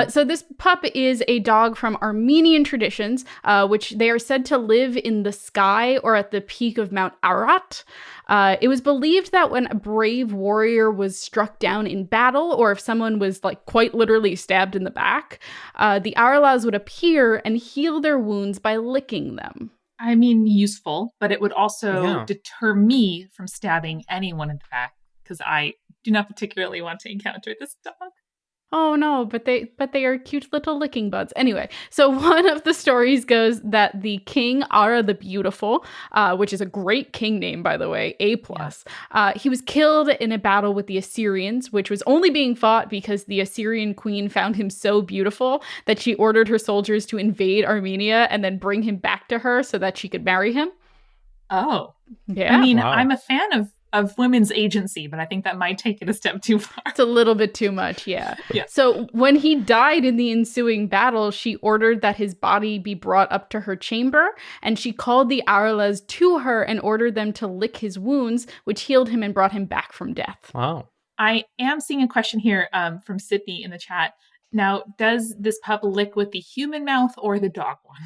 [SPEAKER 2] So this pup is a dog from Armenian traditions, which they are said to live in the sky or at the peak of Mount Ararat. It was believed that when a brave warrior was struck down in battle, or if someone was like quite literally stabbed in the back, the Aralas would appear and heal their wounds by licking them.
[SPEAKER 3] I mean, useful, but it would also deter me from stabbing anyone in the back because I do not particularly want to encounter this dog.
[SPEAKER 2] Oh no, but they are cute little licking buds. Anyway, so one of the stories goes that the king Ara the Beautiful, which is a great king name by the way, A+, he was killed in a battle with the Assyrians, which was only being fought because the Assyrian queen found him so beautiful that she ordered her soldiers to invade Armenia and then bring him back to her so that she could marry him.
[SPEAKER 3] Oh.
[SPEAKER 2] Yeah.
[SPEAKER 3] I mean,
[SPEAKER 4] Wow.
[SPEAKER 3] I'm a fan of women's agency, but I think that might take it a step too far.
[SPEAKER 2] It's a little bit too much, yeah.
[SPEAKER 3] Yeah.
[SPEAKER 2] So when he died in the ensuing battle, she ordered that his body be brought up to her chamber, and she called the Aralas to her and ordered them to lick his wounds, which healed him and brought him back from death.
[SPEAKER 4] Wow.
[SPEAKER 3] I am seeing a question here from Sydney in the chat. Now, does this pup lick with the human mouth or the dog one?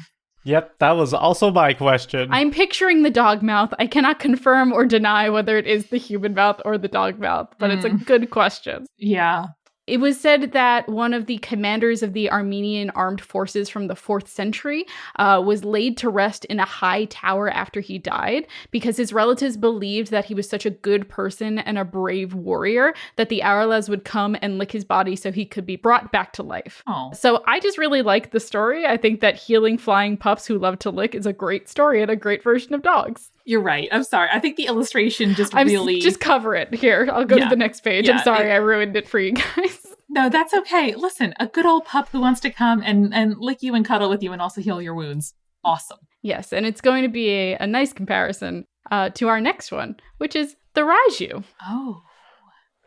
[SPEAKER 4] Yep, that was also my question.
[SPEAKER 2] I'm picturing the dog mouth. I cannot confirm or deny whether it is the human mouth or the dog mouth, but it's a good question.
[SPEAKER 3] Yeah.
[SPEAKER 2] It was said that one of the commanders of the Armenian armed forces from the 4th century was laid to rest in a high tower after he died because his relatives believed that he was such a good person and a brave warrior that the Aralas would come and lick his body so he could be brought back to life.
[SPEAKER 3] Oh.
[SPEAKER 2] So I just really like the story. I think that healing flying pups who love to lick is a great story and a great version of dogs.
[SPEAKER 3] You're right. I'm sorry. I think the illustration just
[SPEAKER 2] Just cover it. Here, I'll go to the next page. I'm sorry I ruined it for you guys.
[SPEAKER 3] No, that's okay. Listen, a good old pup who wants to come and lick you and cuddle with you and also heal your wounds. Awesome.
[SPEAKER 2] Yes, and it's going to be a nice comparison to our next one, which is the Raiju.
[SPEAKER 3] Oh.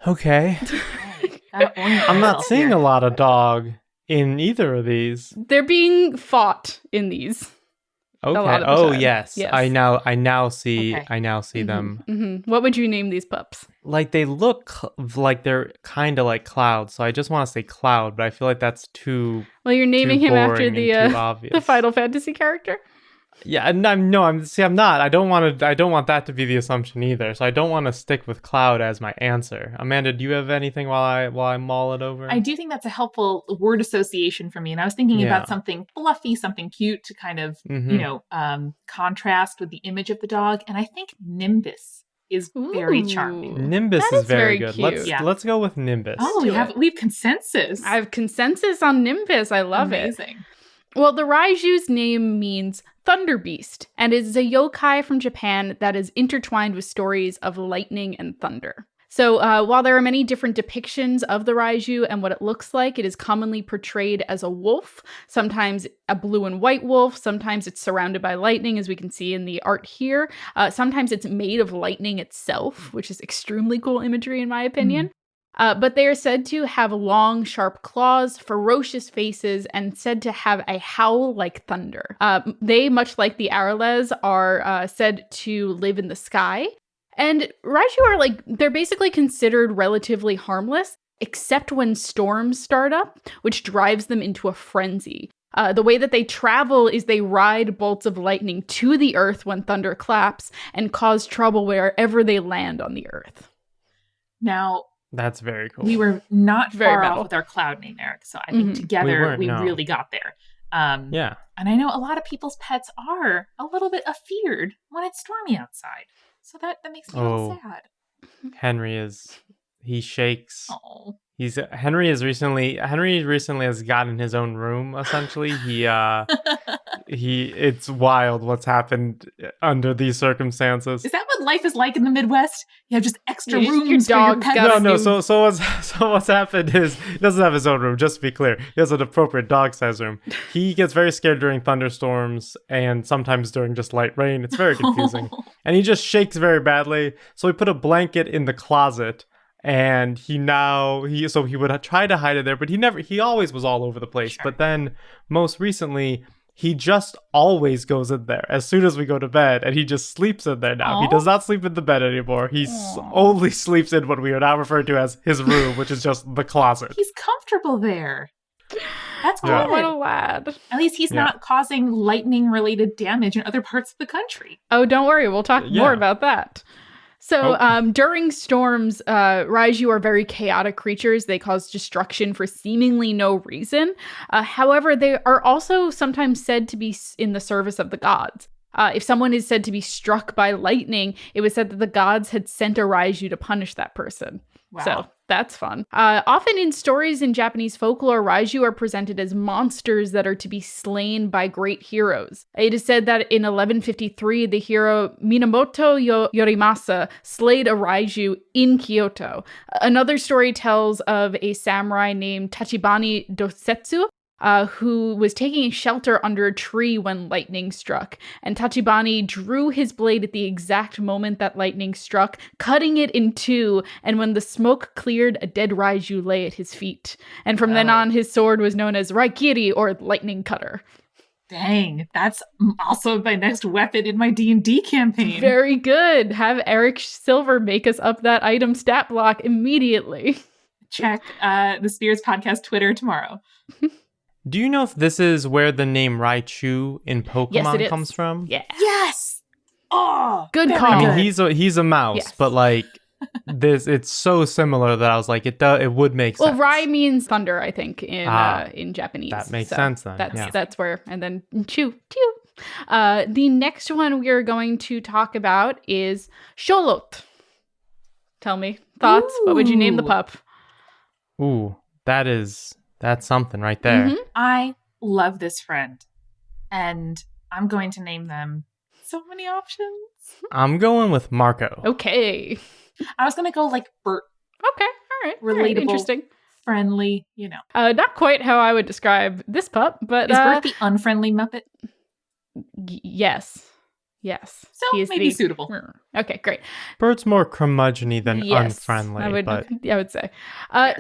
[SPEAKER 4] Okay. I'm not seeing a lot of dog in either of these.
[SPEAKER 2] They're being fought in these. A
[SPEAKER 4] Okay.
[SPEAKER 2] lot of the
[SPEAKER 4] Oh
[SPEAKER 2] time.
[SPEAKER 4] yes.
[SPEAKER 2] Yes.
[SPEAKER 4] I now see
[SPEAKER 2] Mhm,
[SPEAKER 4] them.
[SPEAKER 2] mhm. What would you name these pups?
[SPEAKER 4] Like they look like they're kind of like clouds, so I just want to say cloud, but I feel like that's too
[SPEAKER 2] Well, you're naming him after
[SPEAKER 4] boring and too obvious.
[SPEAKER 2] the Final Fantasy character.
[SPEAKER 4] Yeah, and I'm not. I don't want that to be the assumption either. So I don't want to stick with cloud as my answer. Amanda, do you have anything while I mull it over?
[SPEAKER 3] I do think that's a helpful word association for me. And I was thinking about something fluffy, something cute to kind of, contrast with the image of the dog. And I think Nimbus is very charming.
[SPEAKER 4] Nimbus is very good.
[SPEAKER 2] Cute.
[SPEAKER 4] Let's go with Nimbus.
[SPEAKER 3] Oh, we have consensus.
[SPEAKER 2] I have consensus on Nimbus. I love it.
[SPEAKER 3] Amazing.
[SPEAKER 2] Well, the Raiju's name means Thunder Beast, and is a yokai from Japan that is intertwined with stories of lightning and thunder. So while there are many different depictions of the Raiju and what it looks like, it is commonly portrayed as a wolf, sometimes a blue and white wolf, sometimes it's surrounded by lightning, as we can see in the art here. Sometimes it's made of lightning itself, which is extremely cool imagery in my opinion. But they are said to have long, sharp claws, ferocious faces, and said to have a howl like thunder. They, much like the Arales, are said to live in the sky. And Raiju are they're basically considered relatively harmless, except when storms start up, which drives them into a frenzy. The way that they travel is they ride bolts of lightning to the earth when thunder claps and cause trouble wherever they land on the earth.
[SPEAKER 3] Now,
[SPEAKER 4] that's very cool.
[SPEAKER 3] we were not
[SPEAKER 2] Very
[SPEAKER 3] far
[SPEAKER 2] metal.
[SPEAKER 3] off with our cloud name, Eric. So I think together we
[SPEAKER 4] no.
[SPEAKER 3] really got there.
[SPEAKER 4] Yeah.
[SPEAKER 3] And I know a lot of people's pets are a little bit afeared when it's stormy outside. So that makes me a little sad.
[SPEAKER 4] He shakes.
[SPEAKER 3] Oh.
[SPEAKER 4] Henry recently has gotten his own room, essentially. It's wild what's happened under these circumstances.
[SPEAKER 3] Is that what life is like in the Midwest? You have just extra
[SPEAKER 2] Your
[SPEAKER 3] rooms for your
[SPEAKER 2] dog's
[SPEAKER 3] pets?
[SPEAKER 2] got
[SPEAKER 4] No. So what's happened is he doesn't have his own room. Just to be clear, he has an appropriate dog-sized room. He gets very scared during thunderstorms and sometimes during just light rain. It's very confusing, and he just shakes very badly. So we put a blanket in the closet. And he would try to hide it there, but he always was all over the place.
[SPEAKER 3] Sure.
[SPEAKER 4] But then most recently, he just always goes in there as soon as we go to bed, and he just sleeps in there now.
[SPEAKER 3] Aww.
[SPEAKER 4] He does not sleep in the bed anymore. He only sleeps in what we are now referring to as his room, which is just the closet.
[SPEAKER 3] He's comfortable there. That's good.
[SPEAKER 4] Yeah.
[SPEAKER 2] What a lad.
[SPEAKER 3] At least he's not causing lightning-related damage in other parts of the country.
[SPEAKER 2] Oh, don't worry. We'll talk more about that. So during storms, Raiju are very chaotic creatures. They cause destruction for seemingly no reason. However, they are also sometimes said to be in the service of the gods. If someone is said to be struck by lightning, it was said that the gods had sent a Raiju to punish that person.
[SPEAKER 3] Wow.
[SPEAKER 2] So that's fun. Often in stories in Japanese folklore, Raiju are presented as monsters that are to be slain by great heroes. It is said that in 1153, the hero Minamoto Yorimasa slayed a Raiju in Kyoto. Another story tells of a samurai named Tachibana Dosetsu, who was taking shelter under a tree when lightning struck. And Tachibana drew his blade at the exact moment that lightning struck, cutting it in two, and when the smoke cleared, a dead Raiju lay at his feet. And from then on, his sword was known as Raikiri, or lightning cutter.
[SPEAKER 3] Dang, that's also my next weapon in my D&D campaign.
[SPEAKER 2] Very good. Have Eric Silver make us up that item stat block immediately.
[SPEAKER 3] Check the Spears Podcast Twitter tomorrow.
[SPEAKER 4] Do you know if this is where the name Raichu in Pokemon comes from?
[SPEAKER 2] Yeah.
[SPEAKER 3] Yes! Oh,
[SPEAKER 2] Good
[SPEAKER 3] very
[SPEAKER 2] call.
[SPEAKER 4] I mean, he's a mouse,
[SPEAKER 2] Yes.
[SPEAKER 4] but it's so similar that I was like, it would make sense.
[SPEAKER 2] Well, Rai means thunder, I think, in Japanese.
[SPEAKER 4] That makes sense then.
[SPEAKER 2] That's where, and then chew. The next one we are going to talk about is Sholot. Tell me, thoughts? What would you name the pup?
[SPEAKER 4] Ooh, that's something right there.
[SPEAKER 2] Mm-hmm.
[SPEAKER 3] I love this friend, and I'm going to name them so many options.
[SPEAKER 4] I'm going with Marco.
[SPEAKER 2] Okay.
[SPEAKER 3] I was going to go like Bert.
[SPEAKER 2] Okay. All right.
[SPEAKER 3] Relatable.
[SPEAKER 2] Interesting.
[SPEAKER 3] Friendly,
[SPEAKER 2] Not quite how I would describe this pup, but
[SPEAKER 3] Is Bert the unfriendly Muppet?
[SPEAKER 2] Yes.
[SPEAKER 3] So
[SPEAKER 2] He is
[SPEAKER 3] maybe suitable.
[SPEAKER 2] Okay, great.
[SPEAKER 4] Bert's more curmudgeon-y than unfriendly.
[SPEAKER 2] I would say.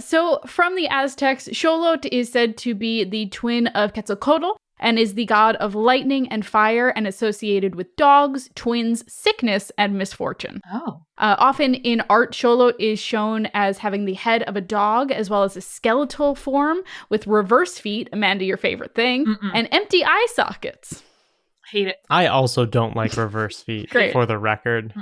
[SPEAKER 2] So from the Aztecs, Xolotl is said to be the twin of Quetzalcoatl and is the god of lightning and fire and associated with dogs, twins, sickness, and misfortune.
[SPEAKER 3] Oh.
[SPEAKER 2] Often in art, Xolotl is shown as having the head of a dog as well as a skeletal form with reverse feet, Amanda, your favorite thing, and empty eye sockets.
[SPEAKER 3] Hate it.
[SPEAKER 4] I also don't like reverse feet, for the record.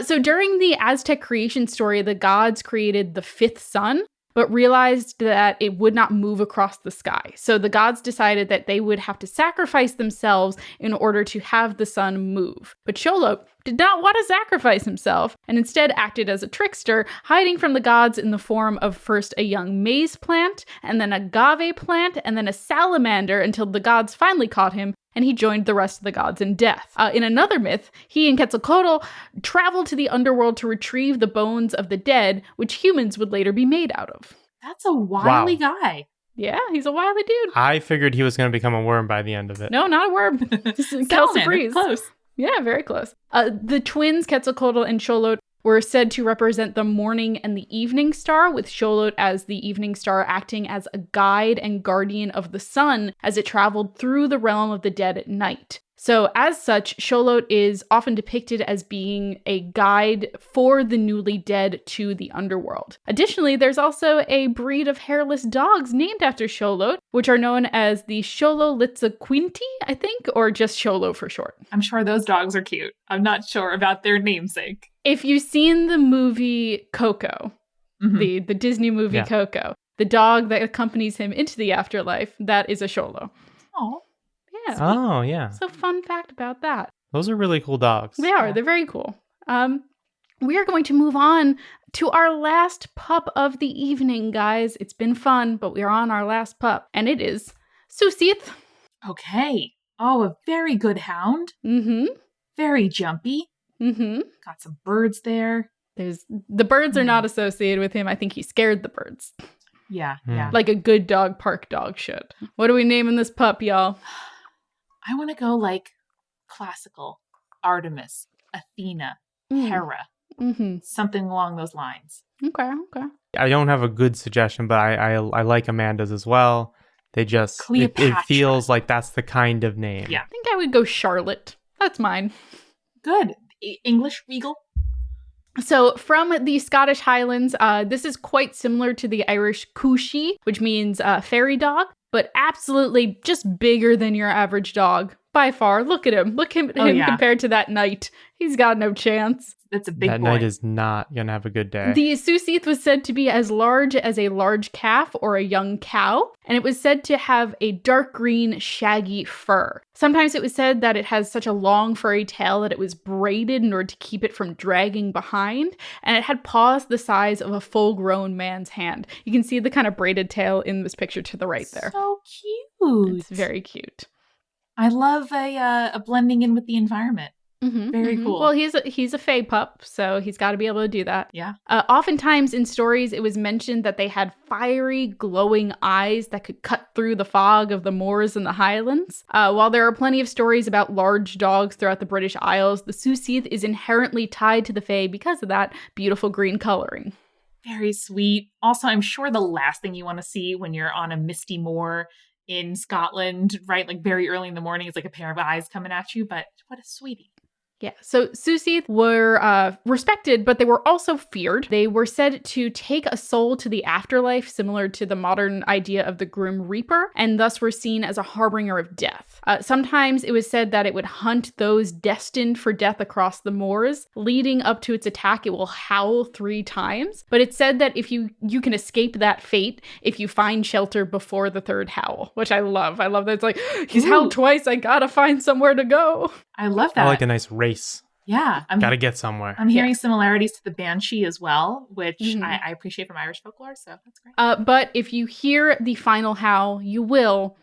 [SPEAKER 2] So during the Aztec creation story, the gods created the fifth sun, but realized that it would not move across the sky. So the gods decided that they would have to sacrifice themselves in order to have the sun move. But Xolotl did not want to sacrifice himself and instead acted as a trickster, hiding from the gods in the form of first a young maize plant, and then a agave plant, and then a salamander until the gods finally caught him and he joined the rest of the gods in death. In another myth, he and Quetzalcoatl traveled to the underworld to retrieve the bones of the dead, which humans would later be made out of.
[SPEAKER 3] That's a wily guy.
[SPEAKER 2] Yeah, he's a wily dude.
[SPEAKER 4] I figured he was going to become a worm by the end of it.
[SPEAKER 2] No, not a worm.
[SPEAKER 3] Salamander, close.
[SPEAKER 2] Yeah, very close. The twins, Quetzalcoatl and Xolotl, were said to represent the morning and the evening star, with Xolotl as the evening star acting as a guide and guardian of the sun as it traveled through the realm of the dead at night. So as such, Xolotl is often depicted as being a guide for the newly dead to the underworld. Additionally, there's also a breed of hairless dogs named after Xolotl, which are known as the Xolotlitzcuinti, I think, or just Xolo for short.
[SPEAKER 3] I'm sure those dogs are cute. I'm not sure about their namesake.
[SPEAKER 2] If you've seen the movie Coco, the Disney movie Coco, the dog that accompanies him into the afterlife, that is a Xolo.
[SPEAKER 3] Oh.
[SPEAKER 2] Yeah.
[SPEAKER 4] Oh, yeah.
[SPEAKER 2] So fun fact about that.
[SPEAKER 4] Those are really cool dogs.
[SPEAKER 2] They are. They're very cool. We are going to move on to our last pup of the evening, guys. It's been fun, but we are on our last pup, and it is Susith.
[SPEAKER 3] Okay. Oh, a very good hound. Very jumpy. Got some birds there.
[SPEAKER 2] The birds are not associated with him. I think he scared the birds.
[SPEAKER 3] Yeah.
[SPEAKER 2] Like a good dog park dog should. What are we naming this pup, y'all?
[SPEAKER 3] I want to go like classical. Artemis, Athena, Hera. Something along those lines.
[SPEAKER 2] Okay.
[SPEAKER 4] I don't have a good suggestion, but I like Amanda's as well. They just, it feels like that's the kind of name.
[SPEAKER 3] Yeah.
[SPEAKER 2] I think I would go Charlotte. That's mine.
[SPEAKER 3] Good. English regal.
[SPEAKER 2] So from the Scottish Highlands, this is quite similar to the Irish Cooshie, which means fairy dog, but absolutely just bigger than your average dog by far. Look at him. Look at him compared to that knight. He's got no chance.
[SPEAKER 3] That's a big boy.
[SPEAKER 4] That knight is not going to have a good day.
[SPEAKER 2] The Susith was said to be as large as a large calf or a young cow, and it was said to have a dark green, shaggy fur. Sometimes it was said that it has such a long, furry tail that it was braided in order to keep it from dragging behind, and it had paws the size of a full-grown man's hand. You can see the kind of braided tail in this picture to the right there.
[SPEAKER 3] So cute.
[SPEAKER 2] It's very cute.
[SPEAKER 3] I love a blending in with the environment. Very cool.
[SPEAKER 2] Well, he's a fae pup, so he's got to be able to do that.
[SPEAKER 3] Yeah.
[SPEAKER 2] Oftentimes in stories, it was mentioned that they had fiery, glowing eyes that could cut through the fog of the moors and the highlands. While there are plenty of stories about large dogs throughout the British Isles, the Susith is inherently tied to the fae because of that beautiful green coloring.
[SPEAKER 3] Very sweet. Also, I'm sure the last thing you want to see when you're on a misty moor in Scotland, right? Like very early in the morning, is like a pair of eyes coming at you, but what a sweetie.
[SPEAKER 2] Yeah, so Susith were respected, but they were also feared. They were said to take a soul to the afterlife, similar to the modern idea of the Grim Reaper, and thus were seen as a harbinger of death. Sometimes it was said that it would hunt those destined for death across the moors. Leading up to its attack, it will howl 3 times, but it's said that if you can escape that fate if you find shelter before the 3rd howl, which I love. I love that it's like, he's howled twice, I gotta find somewhere to go.
[SPEAKER 3] I love that.
[SPEAKER 4] I like a nice race.
[SPEAKER 3] Yeah.
[SPEAKER 4] Gotta get somewhere.
[SPEAKER 3] I'm hearing similarities to the Banshee as well, which I appreciate from Irish folklore, so that's great.
[SPEAKER 2] But if you hear the final howl, you will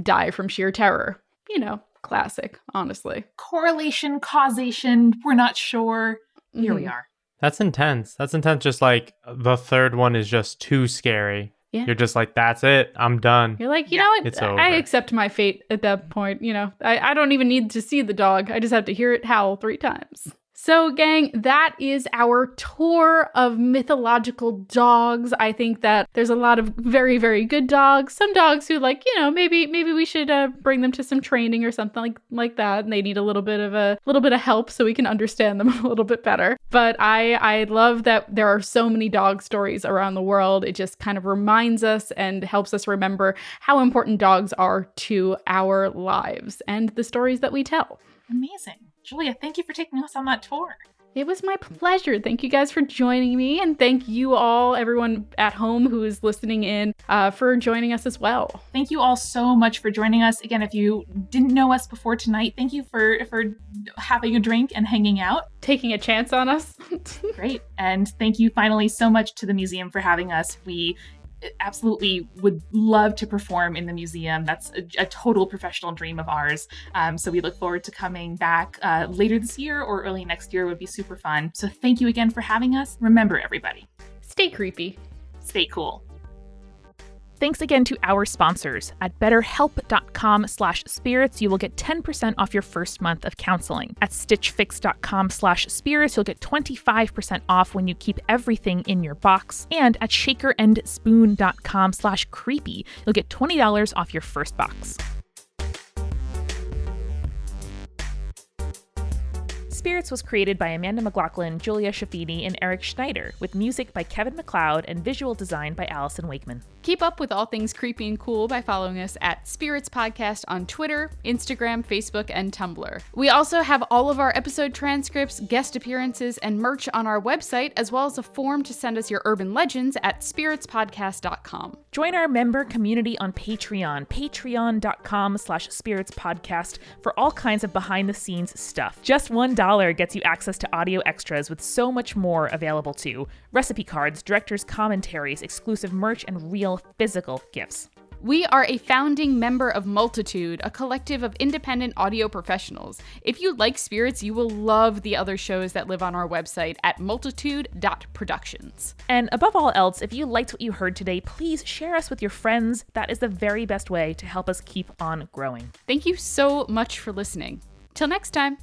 [SPEAKER 2] die from sheer terror. You know, classic, honestly.
[SPEAKER 3] Correlation, causation, we're not sure. Here we are.
[SPEAKER 4] That's intense. Just like the 3rd one is just too scary.
[SPEAKER 2] Yeah.
[SPEAKER 4] You're just like, that's it. I'm done.
[SPEAKER 2] You're like, you know what?
[SPEAKER 4] It's over.
[SPEAKER 2] I accept my fate at that point. You know, I don't even need to see the dog. I just have to hear it howl 3 times. So, gang, that is our tour of mythological dogs. I think that there's a lot of very, very good dogs. Some dogs who, like, maybe we should bring them to some training or something like that, and they need a little bit of help so we can understand them a little bit better. But I love that there are so many dog stories around the world. It just kind of reminds us and helps us remember how important dogs are to our lives and the stories that we tell.
[SPEAKER 3] Amazing. Julia, thank you for taking us on that tour.
[SPEAKER 2] It was my pleasure. Thank you guys for joining me. And thank you all, everyone at home who is listening in, for joining us as well.
[SPEAKER 3] Thank you all so much for joining us. Again, if you didn't know us before tonight, thank you for having a drink and hanging out.
[SPEAKER 2] Taking a chance on us.
[SPEAKER 3] Great. And thank you finally so much to the museum for having us. We absolutely would love to perform in the museum. That's a total professional dream of ours. So we look forward to coming back later this year or early next year. Would be super fun. So thank you again for having us. Remember, everybody,
[SPEAKER 2] stay creepy.
[SPEAKER 3] Stay cool.
[SPEAKER 1] Thanks again to our sponsors. At betterhelp.com/spirits, you will get 10% off your first month of counseling. At stitchfix.com/spirits, you'll get 25% off when you keep everything in your box. And at shakerandspoon.com/creepy, you'll get $20 off your first box. Spirits was created by Amanda McLaughlin, Julia Shafini, and Eric Schneider, with music by Kevin MacLeod and visual design by Allison Wakeman.
[SPEAKER 2] Keep up with all things creepy and cool by following us at Spirits Podcast on Twitter, Instagram, Facebook, and Tumblr. We also have all of our episode transcripts, guest appearances, and merch on our website, as well as a form to send us your urban legends at spiritspodcast.com.
[SPEAKER 1] Join our member community on Patreon, patreon.com/spiritspodcast, for all kinds of behind-the-scenes stuff. Just $1 gets you access to audio extras with so much more available too. Recipe cards, director's commentaries, exclusive merch, and real physical gifts.
[SPEAKER 2] We are a founding member of Multitude, a collective of independent audio professionals. If you like Spirits, you will love the other shows that live on our website at multitude.productions.
[SPEAKER 1] And above all else, if you liked what you heard today, please share us with your friends. That is the very best way to help us keep on growing.
[SPEAKER 2] Thank you so much for listening. Till next time.